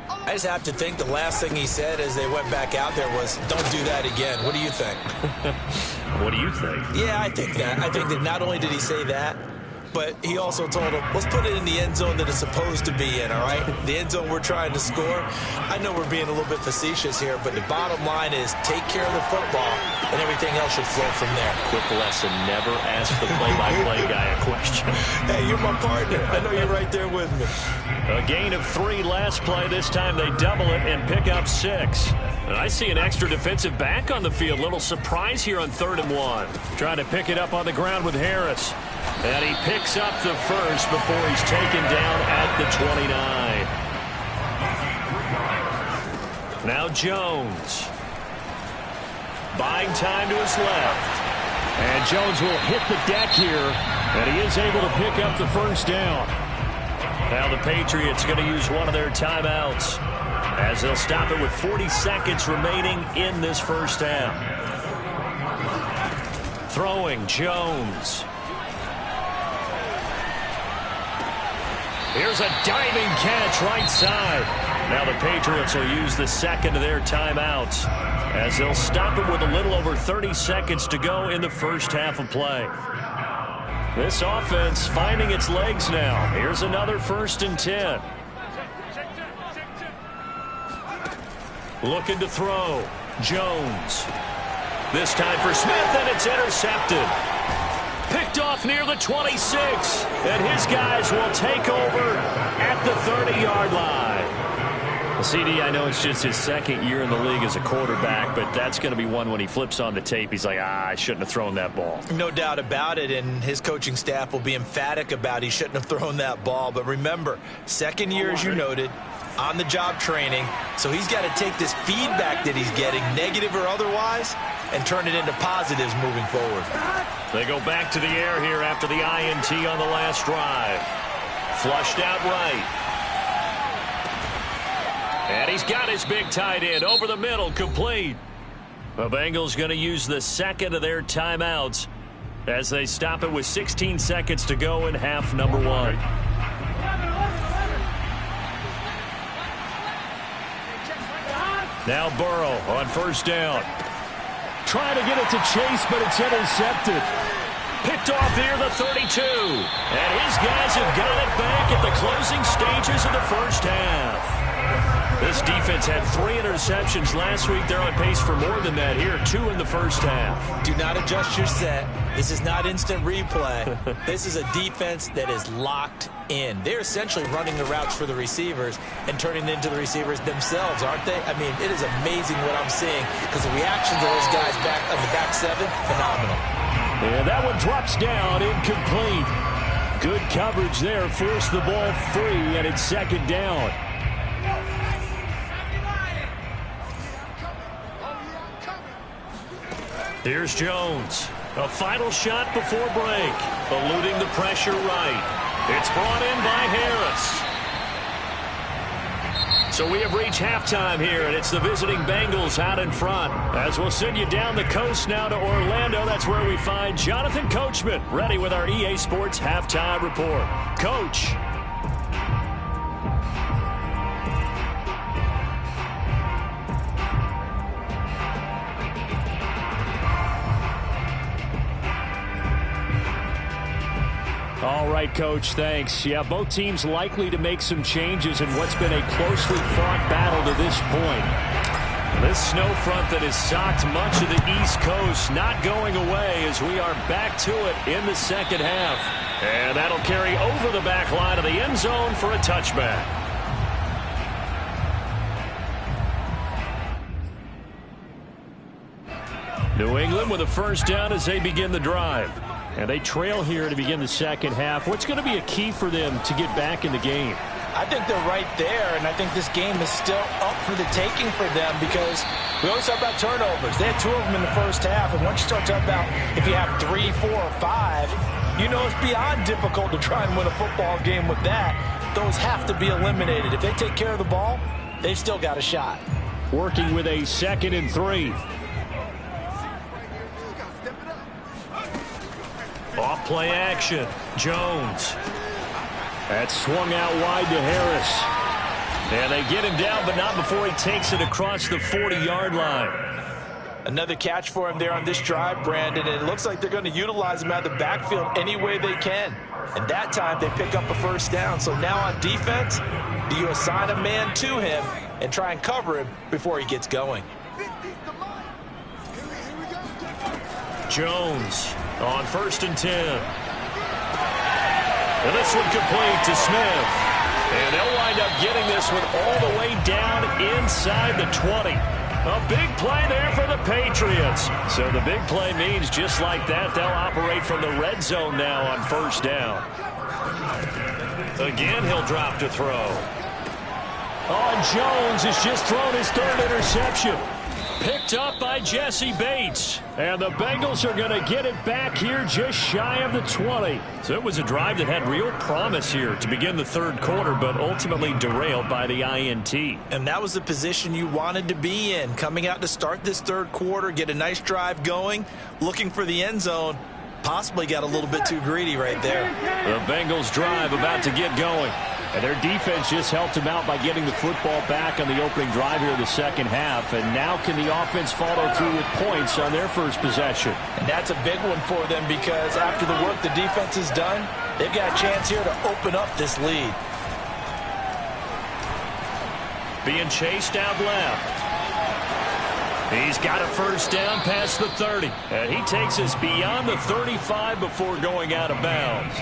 Speaker 2: I just have to think the last thing he said as they went back out there was, don't do that again. What do you think?
Speaker 1: What do you think?
Speaker 2: Yeah, I think that. I think that not only did he say that, but he also told him, let's put it in the end zone that it's supposed to be in, all right? The end zone we're trying to score. I know we're being a little bit facetious here, but the bottom line is take care of the football, and everything else should flow from there.
Speaker 1: Quick lesson, never ask the play-by-play guy a question.
Speaker 2: Hey, you're my partner. I know you're right there with me.
Speaker 1: A gain of 3 last play. This time they double it and pick up 6. And I see an extra defensive back on the field. Little surprise here on 3rd and 1. Trying to pick it up on the ground with Harris. And he picks up the first before he's taken down at the 29. Now Jones. Buying time to his left.
Speaker 5: And Jones will hit the deck here. And he is able to pick up the first down.
Speaker 1: Now the Patriots going to use one of their timeouts as they'll stop it with 40 seconds remaining in this first half. Throwing Jones. Here's a diving catch right side. Now the Patriots will use the second of their timeouts as they'll stop it with a little over 30 seconds to go in the first half of play. This offense finding its legs now. Here's another 1st and 10. Looking to throw. Jones. This time for Smith, and it's intercepted. Picked off near the 26. And his guys will take over at the 30-yard line. Well, CD, I know it's just his 2nd year in the league as a quarterback, but that's going to be one when he flips on the tape. He's like, I shouldn't have thrown that ball.
Speaker 2: No doubt about it, and his coaching staff will be emphatic about he shouldn't have thrown that ball. But remember, 2nd year, as you noted, on-the-job training. So he's got to take this feedback that he's getting, negative or otherwise, and turn it into positives moving forward.
Speaker 1: They go back to the air here after the INT on the last drive. Flushed out right. And he's got his big tight end over the middle, complete. The Bengals going to use the second of their timeouts as they stop it with 16 seconds to go in half number 1. Now Burrow on 1st down.
Speaker 5: Trying to get it to Chase, but it's intercepted.
Speaker 1: Picked off near the 32. And his guys have got it back at the closing stages of the first half. This defense had 3 interceptions last week. They're on pace for more than that here. 2 in the first half.
Speaker 2: Do not adjust your set. This is not instant replay. This is a defense that is locked in. They're essentially running the routes for the receivers and turning it into the receivers themselves, aren't they? I mean, it is amazing what I'm seeing because the reactions of those guys back on the back 7, phenomenal.
Speaker 5: And that one drops down, incomplete. Good coverage there. Forced the ball free, and it's 2nd down.
Speaker 1: Here's Jones. A final shot before break. Eluding the pressure right. It's brought in by Harris. So we have reached halftime here, and it's the visiting Bengals out in front. As we'll send you down the coast now to Orlando, that's where we find Jonathan Coachman, ready with our EA Sports Halftime Report. Coach. All right, Coach, thanks. Yeah, both teams likely to make some changes in what's been a closely fought battle to this point. This snow front that has socked much of the East Coast not going away as we are back to it in the second half. And that'll carry over the back line of the end zone for a touchback. New England with a first down as they begin the drive. And they trail here to begin the second half. What's going to be a key for them to get back in the game?
Speaker 2: I think they're right there, and I think this game is still up for the taking for them because we always talk about turnovers. They had 2 of them in the first half, and once you start talking about if you have 3, 4, or 5, you know it's beyond difficult to try and win a football game with that. Those have to be eliminated. If they take care of the ball, they've still got a shot.
Speaker 1: Working with a 2nd and 3. Off play action. Jones. That's swung out wide to Harris. And they get him down, but not before he takes it across the 40-yard line.
Speaker 2: Another catch for him there on this drive, Brandon, and it looks like they're going to utilize him out of the backfield any way they can. And that time they pick up a first down. So now on defense, do you assign a man to him and try and cover him before he gets going?
Speaker 1: Jones on 1st and 10. And this one complete to Smith. And they'll wind up getting this one all the way down inside the 20. A big play there for the Patriots. So the big play means just like that, they'll operate from the red zone now on first down. Again, he'll drop to throw. Oh, Jones has just thrown his 3rd interception. Picked up by Jesse Bates. And the Bengals are going to get it back here just shy of the 20. So it was a drive that had real promise here to begin the 3rd quarter, but ultimately derailed by the INT.
Speaker 2: And that was the position you wanted to be in. Coming out to start this 3rd quarter, get a nice drive going, looking for the end zone. Possibly got a little bit too greedy right there.
Speaker 1: The Bengals drive about to get going. And their defense just helped them out by getting the football back on the opening drive here in the second half. And now can the offense follow through with points on their first possession?
Speaker 2: And that's a big one for them because after the work the defense has done, they've got a chance here to open up this lead.
Speaker 1: Being chased out left. He's got a first down past the 30. And he takes us beyond the 35 before going out of bounds.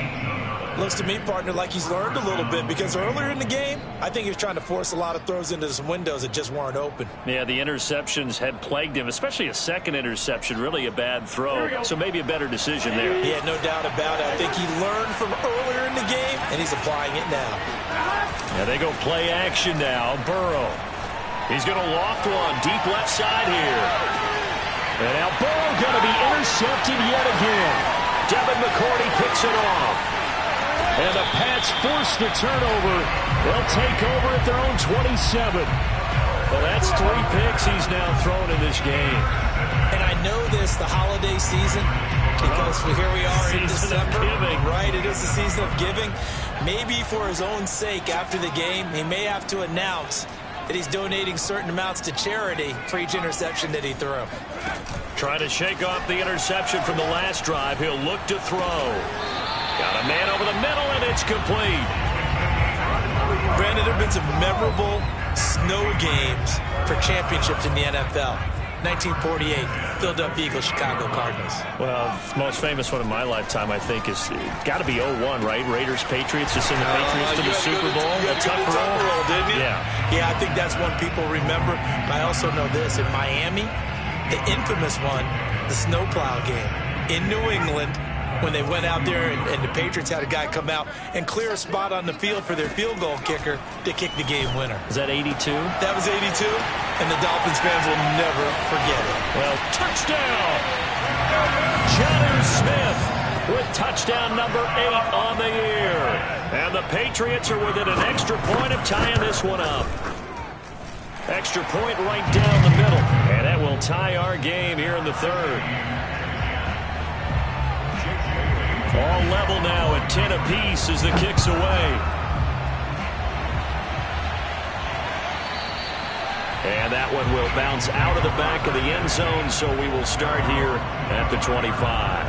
Speaker 2: Looks to me, partner, like he's learned a little bit because earlier in the game, I think he was trying to force a lot of throws into some windows that just weren't open.
Speaker 1: Yeah, the interceptions had plagued him, especially a 2nd interception, really a bad throw. So maybe a better decision there.
Speaker 2: Yeah, no doubt about it. I think he learned from earlier in the game, and he's applying it now.
Speaker 1: Yeah, they go play action now. Burrow. He's going to loft one deep left side here. And now Burrow going to be intercepted yet again. Devin McCourty picks it off. And the Pats force the turnover. They'll take over at their own 27. Well, that's 3 picks he's now thrown in this game.
Speaker 2: And I know this, the holiday season, because here we are in December. Right, it is the season of giving. Maybe for his own sake after the game, he may have to announce that he's donating certain amounts to charity for each interception that he threw.
Speaker 1: Trying to shake off the interception from the last drive. He'll look to throw. Got a man over the middle, and it's complete.
Speaker 2: Brandon, there have been some memorable snow games for championships in the NFL. 1948, Philadelphia Eagles, Chicago Cardinals.
Speaker 1: Well, the most famous one in my lifetime, I think, is got to be 01, right? Raiders, Patriots, just send the Patriots to the Super Bowl.
Speaker 2: You had to go to the Tucker Roll, didn't you?
Speaker 1: Yeah.
Speaker 2: Yeah, I think that's one people remember. But I also know this. In Miami, the infamous one, the snowplow game in New England, when they went out there and the Patriots had a guy come out and clear a spot on the field for their field goal kicker to kick the game winner.
Speaker 1: Is that 82?
Speaker 2: That was 82, and the Dolphins fans will never forget it.
Speaker 1: Well, touchdown! Jonnu Smith with touchdown number 8 on the year. And the Patriots are within an extra point of tying this one up. Extra point right down the middle. And that will tie our game here in the third. All level now at 10 apiece as the kick's away. And that one will bounce out of the back of the end zone, so we will start here at the 25.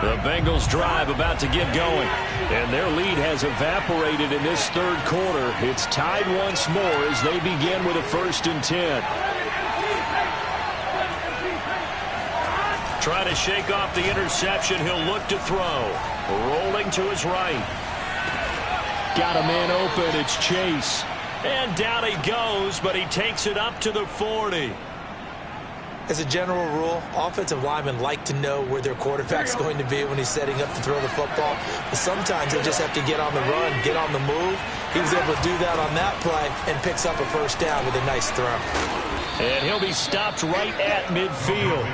Speaker 1: The Bengals drive about to get going, and their lead has evaporated in this third quarter. It's tied once more as they begin with a 1st and 10. Trying to shake off the interception. He'll look to throw. Rolling to his right. Got a man open. It's Chase. And down he goes, but he takes it up to the 40.
Speaker 2: As a general rule, offensive linemen like to know where their quarterback's going to be when he's setting up to throw the football. But sometimes they just have to get on the run, get on the move. He was able to do that on that play and picks up a 1st down with a nice throw.
Speaker 1: And he'll be stopped right at midfield.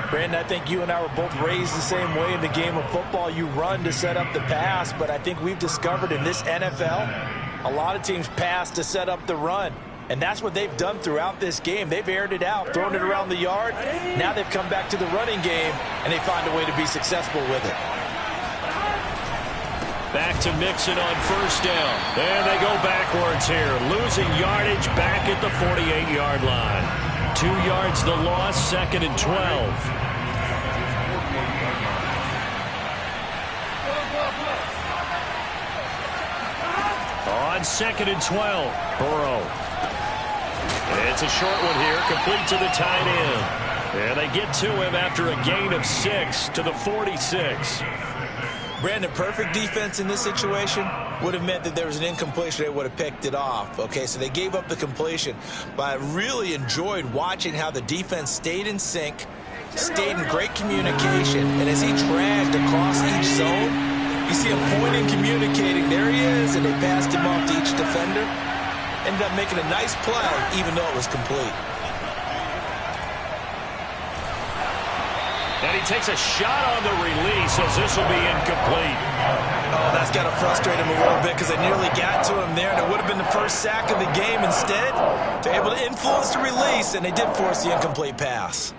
Speaker 3: Brandon, I think you and I were both raised the same way in the game of football. You run to set up the pass, but I think we've discovered in this NFL, a lot of teams pass to set up the run. And that's what they've done throughout this game. They've aired it out, thrown it around the yard. Now they've come back to the running game, and they find a way to be successful with it.
Speaker 1: Back to Mixon on 1st down. And they go backwards here. Losing yardage back at the 48-yard line. 2 yards the loss, 2nd and 12. On 2nd and 12, Burrow. It's a short one here, complete to the tight end. And they get to him after a gain of 6 to the 46.
Speaker 2: Brandon, perfect defense in this situation would have meant that there was an incompletion. They would have picked it off. Okay, so they gave up the completion. But I really enjoyed watching how the defense stayed in sync, stayed in great communication. And as he dragged across each zone, you see him pointing, communicating. There he is, and they passed him off to each defender. Ended up making a nice play, even though it was complete.
Speaker 1: And he takes a shot on the release as this will be incomplete.
Speaker 2: Oh, that's got to frustrate him a little bit because they nearly got to him there, and it would have been the first sack of the game. Instead, they're able to influence the release, and they did force the incomplete pass.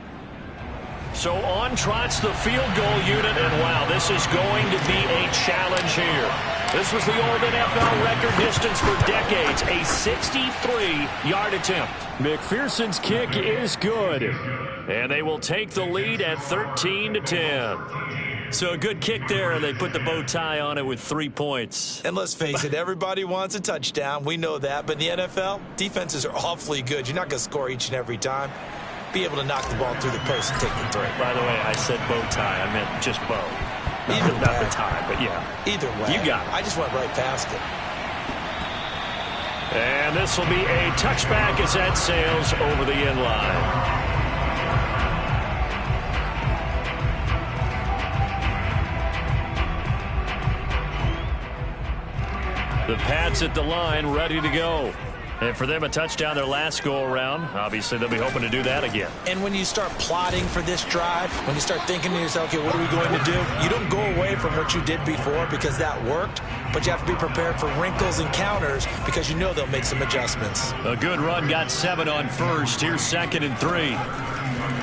Speaker 1: So on trots the field goal unit, and wow, this is going to be a challenge here. This was the old NFL record distance for decades, a 63-yard attempt. McPherson's kick is good, and they will take the lead at 13-10. So a good kick there, and they put the bow tie on it with 3 points.
Speaker 2: And let's face it, everybody wants a touchdown. We know that, but in the NFL, defenses are awfully good. You're not going to score each and every time. Be able to knock the ball through the post and take the 3.
Speaker 1: By the way, I said bow tie. I meant just bow. Not the tie, but yeah.
Speaker 2: Either way.
Speaker 1: You got it.
Speaker 2: I just went right past it.
Speaker 1: And this will be a touchback as that sails over the end line. The Pats at the line, ready to go. And for them, a touchdown their last go-around. Obviously, they'll be hoping to do that again.
Speaker 2: And when you start plotting for this drive, when you start thinking to yourself, okay, what are we going to do? You don't go away from what you did before because that worked, but you have to be prepared for wrinkles and counters because you know they'll make some adjustments.
Speaker 1: A good run, got 7 on 1st. Here's 2nd and 3.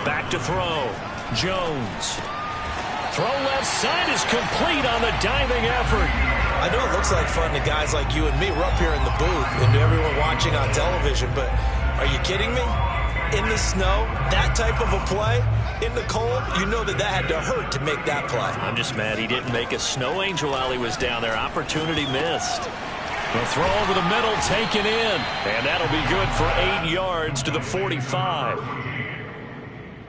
Speaker 1: Back to throw. Jones. Throw left side is complete on the diving effort.
Speaker 2: I know it looks like fun to guys like you and me. We're up here in the booth and to everyone watching on television, but are you kidding me? In the snow, that type of a play, in the cold, you know that had to hurt to make that play.
Speaker 1: I'm just mad he didn't make a snow angel while he was down there. Opportunity missed. The throw over the middle, taken in, and that'll be good for 8 yards to the 45.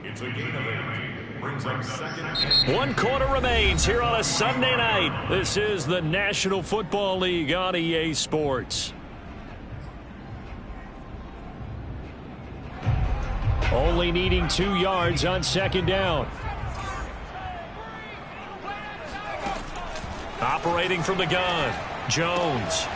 Speaker 4: It's a gain of 8. Brings up 2nd.
Speaker 1: 1 quarter remains here on a Sunday night. This is the National Football League on EA Sports. Only needing 2 yards on 2nd down. Operating from the gun, Jones.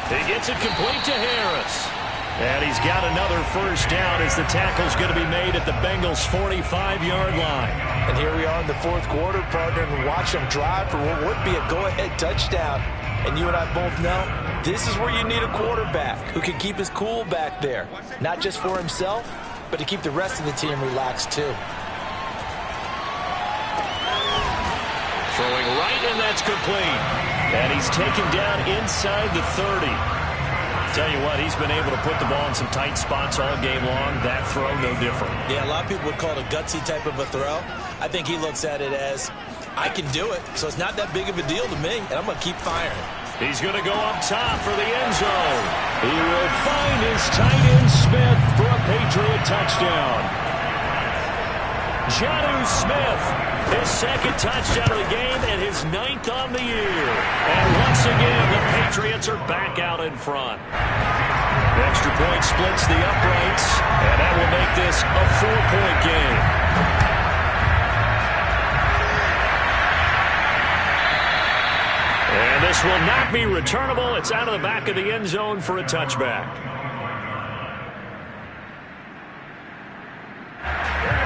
Speaker 1: He gets it complete to Harris. And he's got another first down as the tackle's going to be made at the Bengals' 45-yard line.
Speaker 3: And here we are in the fourth quarter, partner, and watch them drive for what would be a go-ahead touchdown. And you and I both know this is where you need a quarterback who can keep his cool back there. Not just for himself, but to keep the rest of the team relaxed too.
Speaker 1: Throwing right, and that's complete. And he's taken down inside the 30. Tell you what, he's been able to put the ball in some tight spots all game long. That throw, no different.
Speaker 2: Yeah, a lot of people would call it a gutsy type of a throw. I think he looks at it as, I can do it, so it's not that big of a deal to me, and I'm going to keep firing.
Speaker 1: He's going to go up top for the end zone. He will find his tight end Smith for a Patriot touchdown. Jonnu Smith, his second touchdown of the game and his 9th on the year. And once again, the Patriots are back out in front. The extra point splits the uprights, and that will make this a 4-point game. And this will not be returnable. It's out of the back of the end zone for a touchback.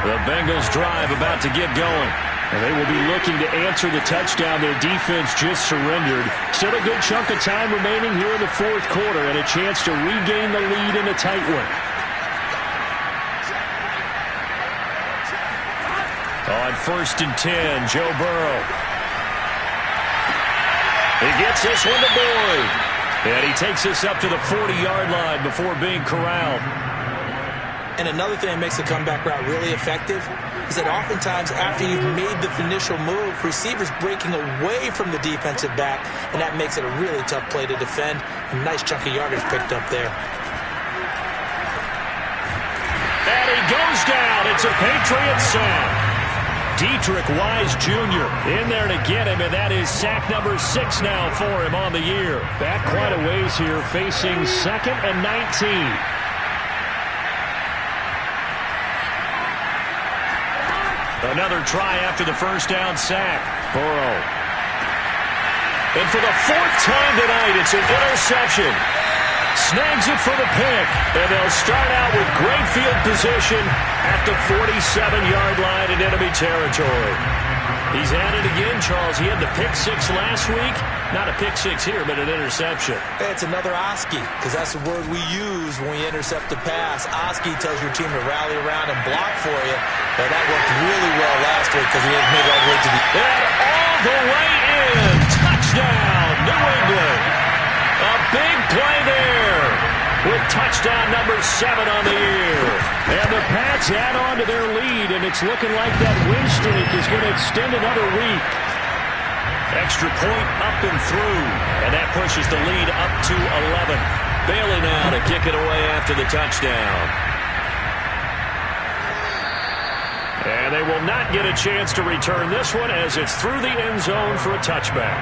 Speaker 1: The Bengals drive about to get going. And they will be looking to answer the touchdown their defense just surrendered. Still a good chunk of time remaining here in the fourth quarter and a chance to regain the lead in a tight one. On 1st and 10, Joe Burrow. He gets this one to Boyd. And he takes this up to the 40-yard line before being corralled.
Speaker 2: And another thing that makes the comeback route really effective is that oftentimes after you've made the initial move, receivers breaking away from the defensive back, and that makes it a really tough play to defend. A nice chunk of yardage picked up there.
Speaker 1: And he goes down. It's a Patriot sack. Dietrich Wise Jr. in there to get him, and that is sack number 6 now for him on the year. Back quite a ways here, facing 2nd and 19. Another try after the first down sack. Burrow. And for the 4th time tonight, it's an interception. Snags it for the pick. And they'll start out with great field position at the 47-yard line in enemy territory. He's at it again, Charles. He had the pick 6 last week. Not a pick 6 here, but an interception.
Speaker 2: Hey, it's another Oski, because that's the word we use when we intercept a pass. Oski tells your team to rally around and block for you. But that worked really well last week because he had made all the way to the...
Speaker 1: And all the way in. Touchdown, New England. A big play there with touchdown number 7 on the year. And the Pats add on to their lead, and it's looking like that win streak is going to extend another week. Extra point up and through, and that pushes the lead up to 11. Bailey now to kick it away after the touchdown. And they will not get a chance to return this one as it's through the end zone for a touchback.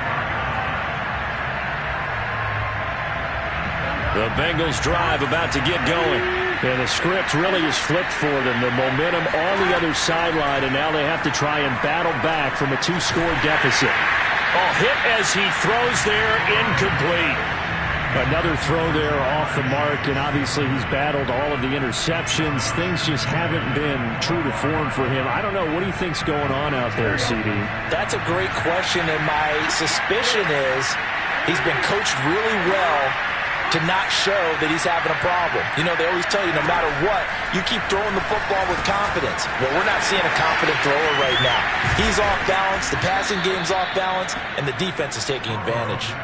Speaker 1: The Bengals drive about to get going. And the script really is flipped for them. The momentum on the other sideline, and now they have to try and battle back from a 2-score deficit. Oh, hit as he throws there, incomplete. Another throw there off the mark, and obviously he's battled all of the interceptions. Things just haven't been true to form for him. I don't know. What do you think's going on out there, CD?
Speaker 3: That's a great question, and my suspicion is he's been coached really well to not show that he's having a problem. You know, they always tell you no matter what, you keep throwing the football with confidence. Well, we're not seeing a confident thrower right now. He's off balance, the passing game's off balance, and the defense is taking advantage.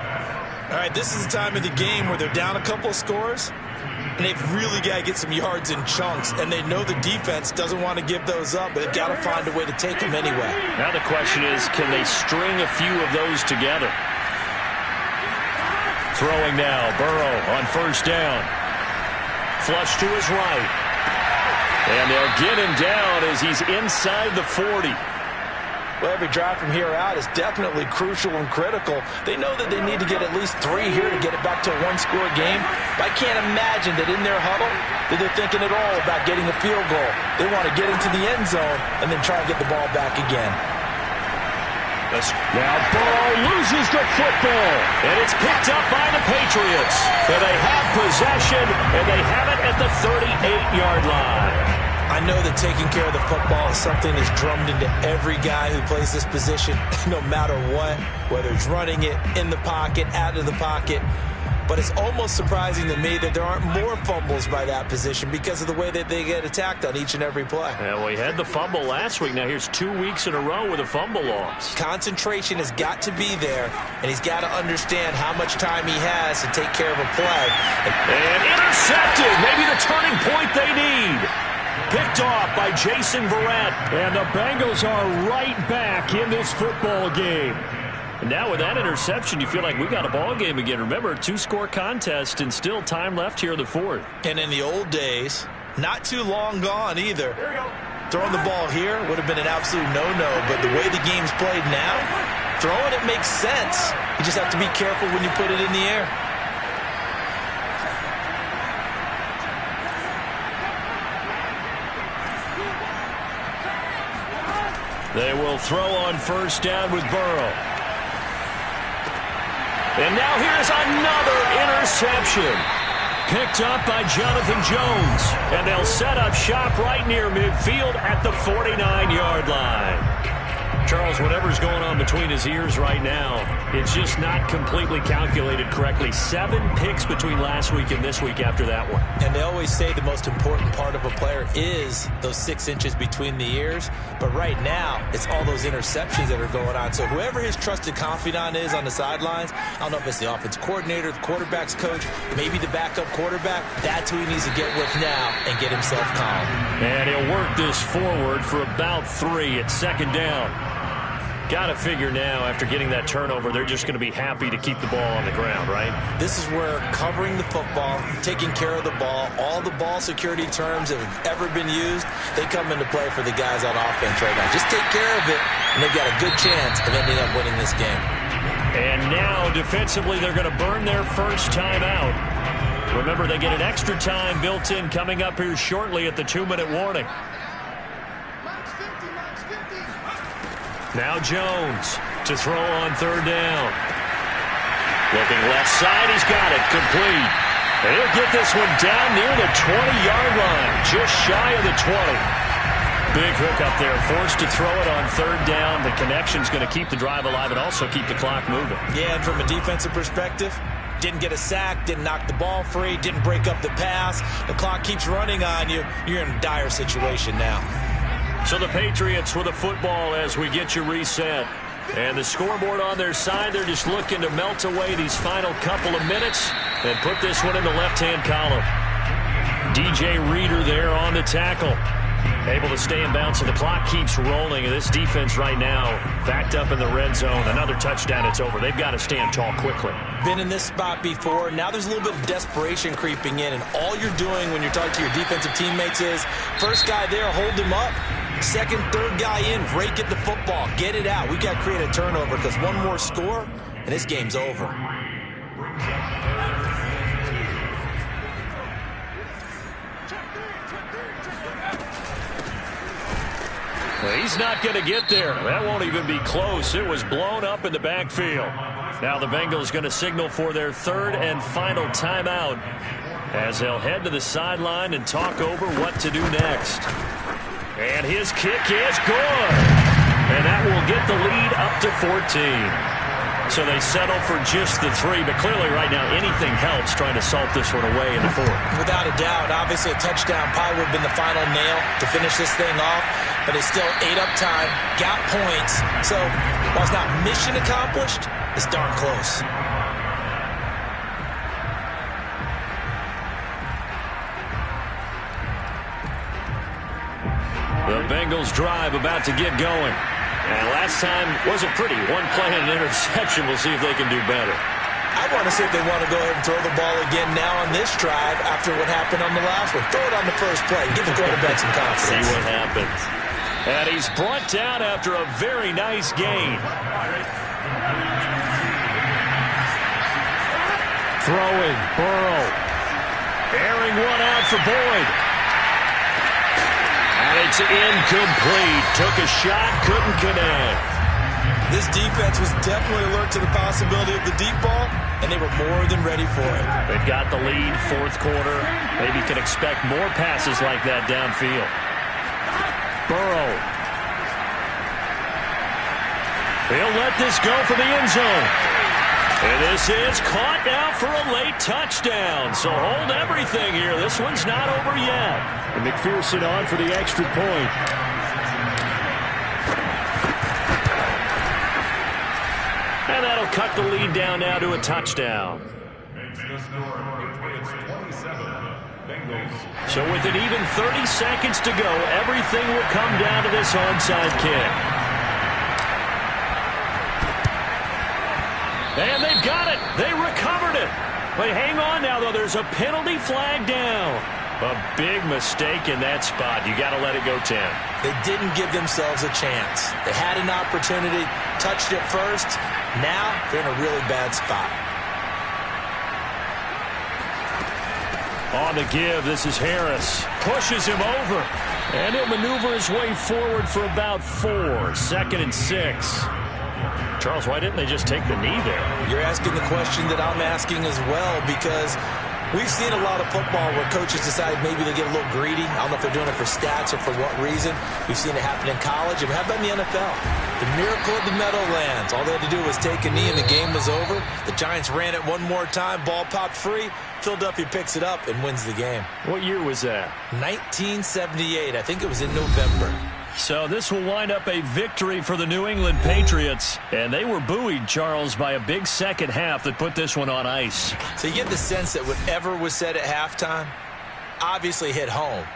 Speaker 2: All right, this is the time of the game where they're down a couple of scores, and they've really got to get some yards in chunks, and they know the defense doesn't want to give those up, but they've got to find a way to take them anyway.
Speaker 1: Now the question is, can they string a few of those together? Throwing now, Burrow on first down. Flush to his right. And they'll get him down as he's inside the 40.
Speaker 3: Well, every drive from here out is definitely crucial and critical. They know that they need to get at least 3 here to get it back to a 1-score game. But I can't imagine that in their huddle that they're thinking at all about getting a field goal. They want to get into the end zone and then try and get the ball back again.
Speaker 1: Now Burrow loses the football, and it's picked up by the Patriots. And they have possession, and they have it at the 38-yard line.
Speaker 2: I know that taking care of the football is something that's drummed into every guy who plays this position, no matter what, whether it's running it, in the pocket, out of the pocket. But it's almost surprising to me that there aren't more fumbles by that position because of the way that they get attacked on each and every play.
Speaker 1: Yeah, we had the fumble last week. Now here's 2 weeks in a row with a fumble loss.
Speaker 2: Concentration has got to be there, and he's got to understand how much time he has to take care of a play.
Speaker 1: And intercepted. Maybe the turning point they need. Picked off by Jason Verrett. And the Bengals are right back in this football game. And now with that interception, you feel like we got a ball game again. Remember, 2-score contest and still time left here in the fourth.
Speaker 2: And in the old days, not too long gone either. Throwing the ball here would have been an absolute no-no, but the way the game's played now, throwing it makes sense. You just have to be careful when you put it in the air.
Speaker 1: They will throw on first down with Burrow. And now here's another interception. Picked up by Jonathan Jones. And they'll set up shop right near midfield at the 49-yard line. Charles, whatever's going on between his ears right now, it's just not completely calculated correctly. 7 picks between last week and this week after that one.
Speaker 2: And they always say the most important part of a player is those 6 inches between the ears. But right now, it's all those interceptions that are going on. So whoever his trusted confidant is on the sidelines, I don't know if it's the offense coordinator, the quarterback's coach, maybe the backup quarterback, that's who he needs to get with now and get himself calm.
Speaker 1: And he'll work this forward for about 3 at second down. Got to figure now, after getting that turnover, they're just going to be happy to keep the ball on the ground, right?
Speaker 2: This is where covering the football, taking care of the ball, all the ball security terms that have ever been used, they come into play for the guys on offense right now. Just take care of it, and they've got a good chance of ending up winning this game.
Speaker 1: And now, defensively, they're going to burn their first time out. Remember, they get an extra time built in coming up here shortly at the 2-minute warning. Now Jones to throw on third down. Looking left side, he's got it, complete. And he'll get this one down near the 20-yard line, just shy of the 20. Big hook up there, forced to throw it on third down. The connection's going to keep the drive alive and also keep the clock moving.
Speaker 2: Yeah, and from a defensive perspective, didn't get a sack, didn't knock the ball free, didn't break up the pass. The clock keeps running on you. You're in a dire situation now.
Speaker 1: So the Patriots with a football as we get you reset. And the scoreboard on their side, they're just looking to melt away these final couple of minutes and put this one in the left-hand column. DJ Reader there on the tackle. Able to stay in bounds, so the clock keeps rolling. And this defense right now backed up in the red zone. Another touchdown, it's over. They've got to stand tall quickly.
Speaker 2: Been in this spot before. Now there's a little bit of desperation creeping in. And all you're doing when you're talking to your defensive teammates is, first guy there, hold him up. Second, third guy in, rake at the football. Get it out. We got to create a turnover because one more score, and this game's over.
Speaker 1: Well, he's not going to get there. That won't even be close. It was blown up in the backfield. Now the Bengals going to signal for their third and final timeout as they'll head to the sideline and talk over what to do next. And his kick is good. And that will get the lead up to 14. So they settle for just the 3, but clearly right now anything helps trying to salt this one away in the 4th.
Speaker 2: Without a doubt, obviously a touchdown probably would have been the final nail to finish this thing off, but it's still ate up time, got points. So while it's not mission accomplished, it's darn close.
Speaker 1: The Bengals drive about to get going. And last time wasn't pretty. One play and an interception. We'll see if they can do better.
Speaker 2: I want to see if they want to go ahead and throw the ball again now on this drive after what happened on the last one. Throw it on the first play. Give the quarterback some confidence.
Speaker 1: See what happens. And he's brought down after a very nice gain. Throwing, Burrow. Airing one out for Boyd. And it's incomplete. Took a shot, couldn't connect.
Speaker 2: This defense was definitely alert to the possibility of the deep ball, and they were more than ready for it.
Speaker 1: They've got the lead, fourth quarter. Maybe can expect more passes like that downfield. Burrow. He'll let this go for the end zone. And this is caught now for a late touchdown. So hold everything here. This one's not over yet. And McPherson on for the extra point. And that'll cut the lead down now to a touchdown. So with an even 30 seconds to go, everything will come down to this onside kick. And they've got it. They recovered it. But hang on now, though. There's a penalty flag down. A big mistake in that spot. You got to let it go 10.
Speaker 2: They didn't give themselves a chance. They had an opportunity, touched it first. Now they're in a really bad spot.
Speaker 1: On the give, this is Harris. Pushes him over. And he'll maneuver his way forward for about 4. 2nd and 6. Charles, why didn't they just take the knee there?
Speaker 2: You're asking the question that I'm asking as well, because we've seen a lot of football where coaches decide maybe they get a little greedy. I don't know if they're doing it for stats or for what reason. We've seen it happen in college. And how about in the NFL? The miracle of the Meadowlands. All they had to do was take a knee and the game was over. The Giants ran it one more time. Ball popped free. Philadelphia picks it up and wins the game.
Speaker 1: What year was that?
Speaker 2: 1978. I think it was in November.
Speaker 1: So this will wind up a victory for the New England Patriots. And they were buoyed, Charles, by a big second half that put this one on ice.
Speaker 2: So you get the sense that whatever was said at halftime obviously hit home.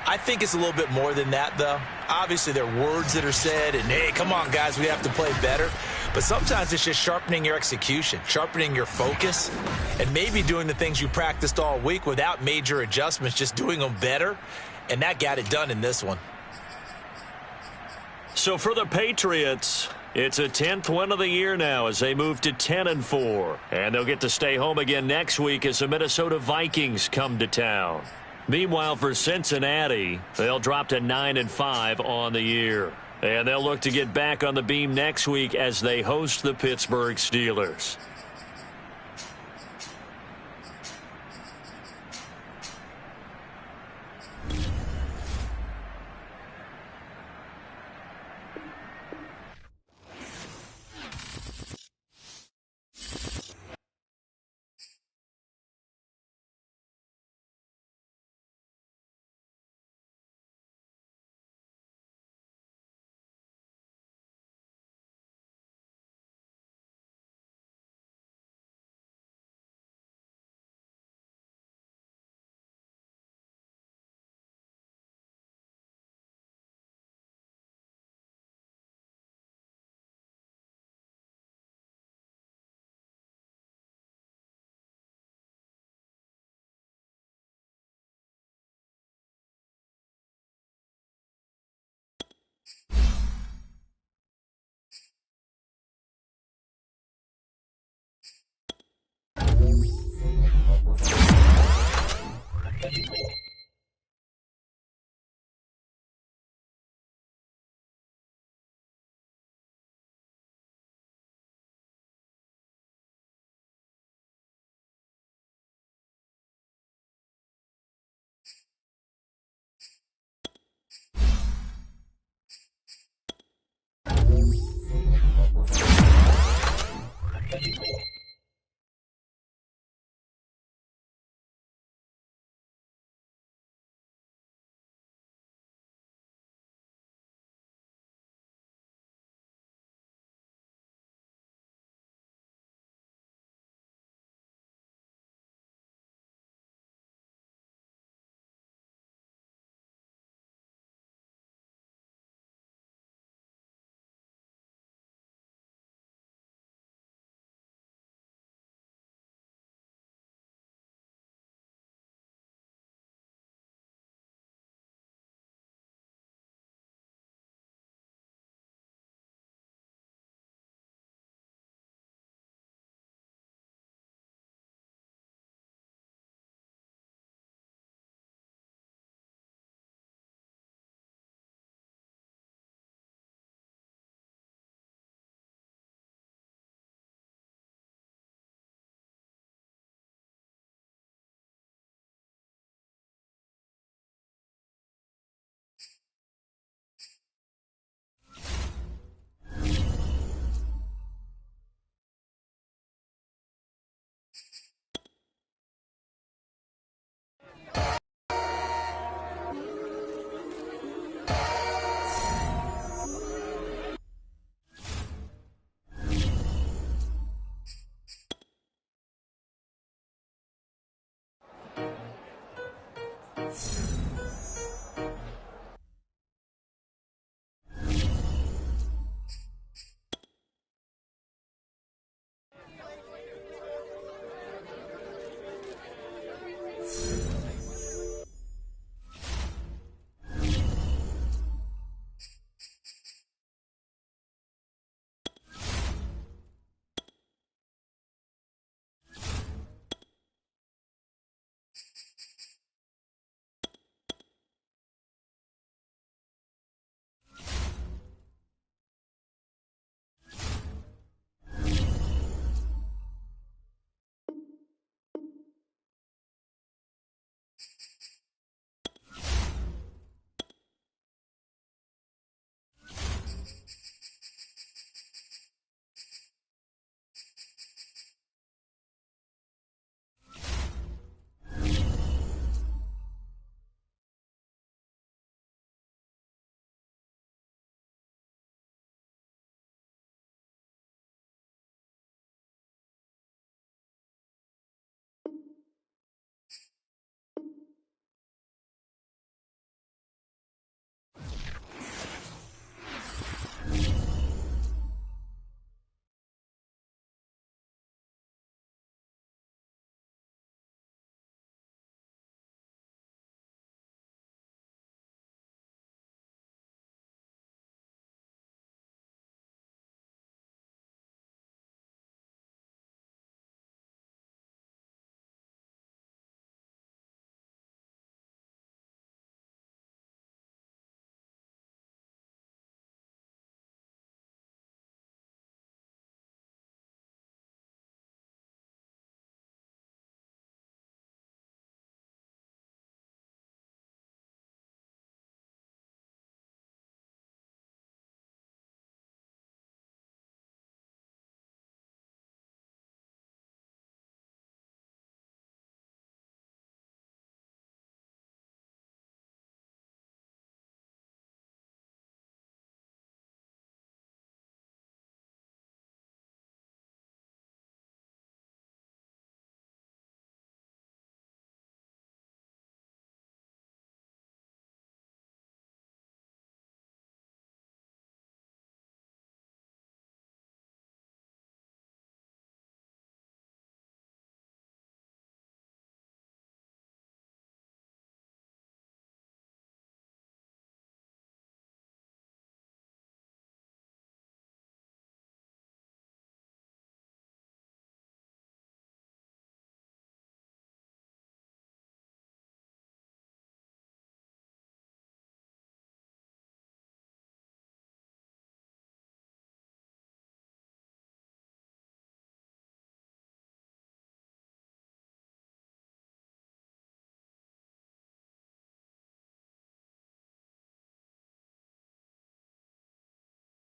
Speaker 2: I think it's a little bit more than that, though. Obviously, there are words that are said, and, hey, come on, guys, we have to play better. But sometimes it's just sharpening your execution, sharpening your focus, and maybe doing the things you practiced all week without major adjustments, just doing them better. And that got it done in this one.
Speaker 1: So for the Patriots, it's a 10th win of the year now as they move to 10-4. And they'll get to stay home again next week as the Minnesota Vikings come to town. Meanwhile, for Cincinnati, they'll drop to 9-5 on the year. And they'll look to get back on the beam next week as they host the Pittsburgh Steelers.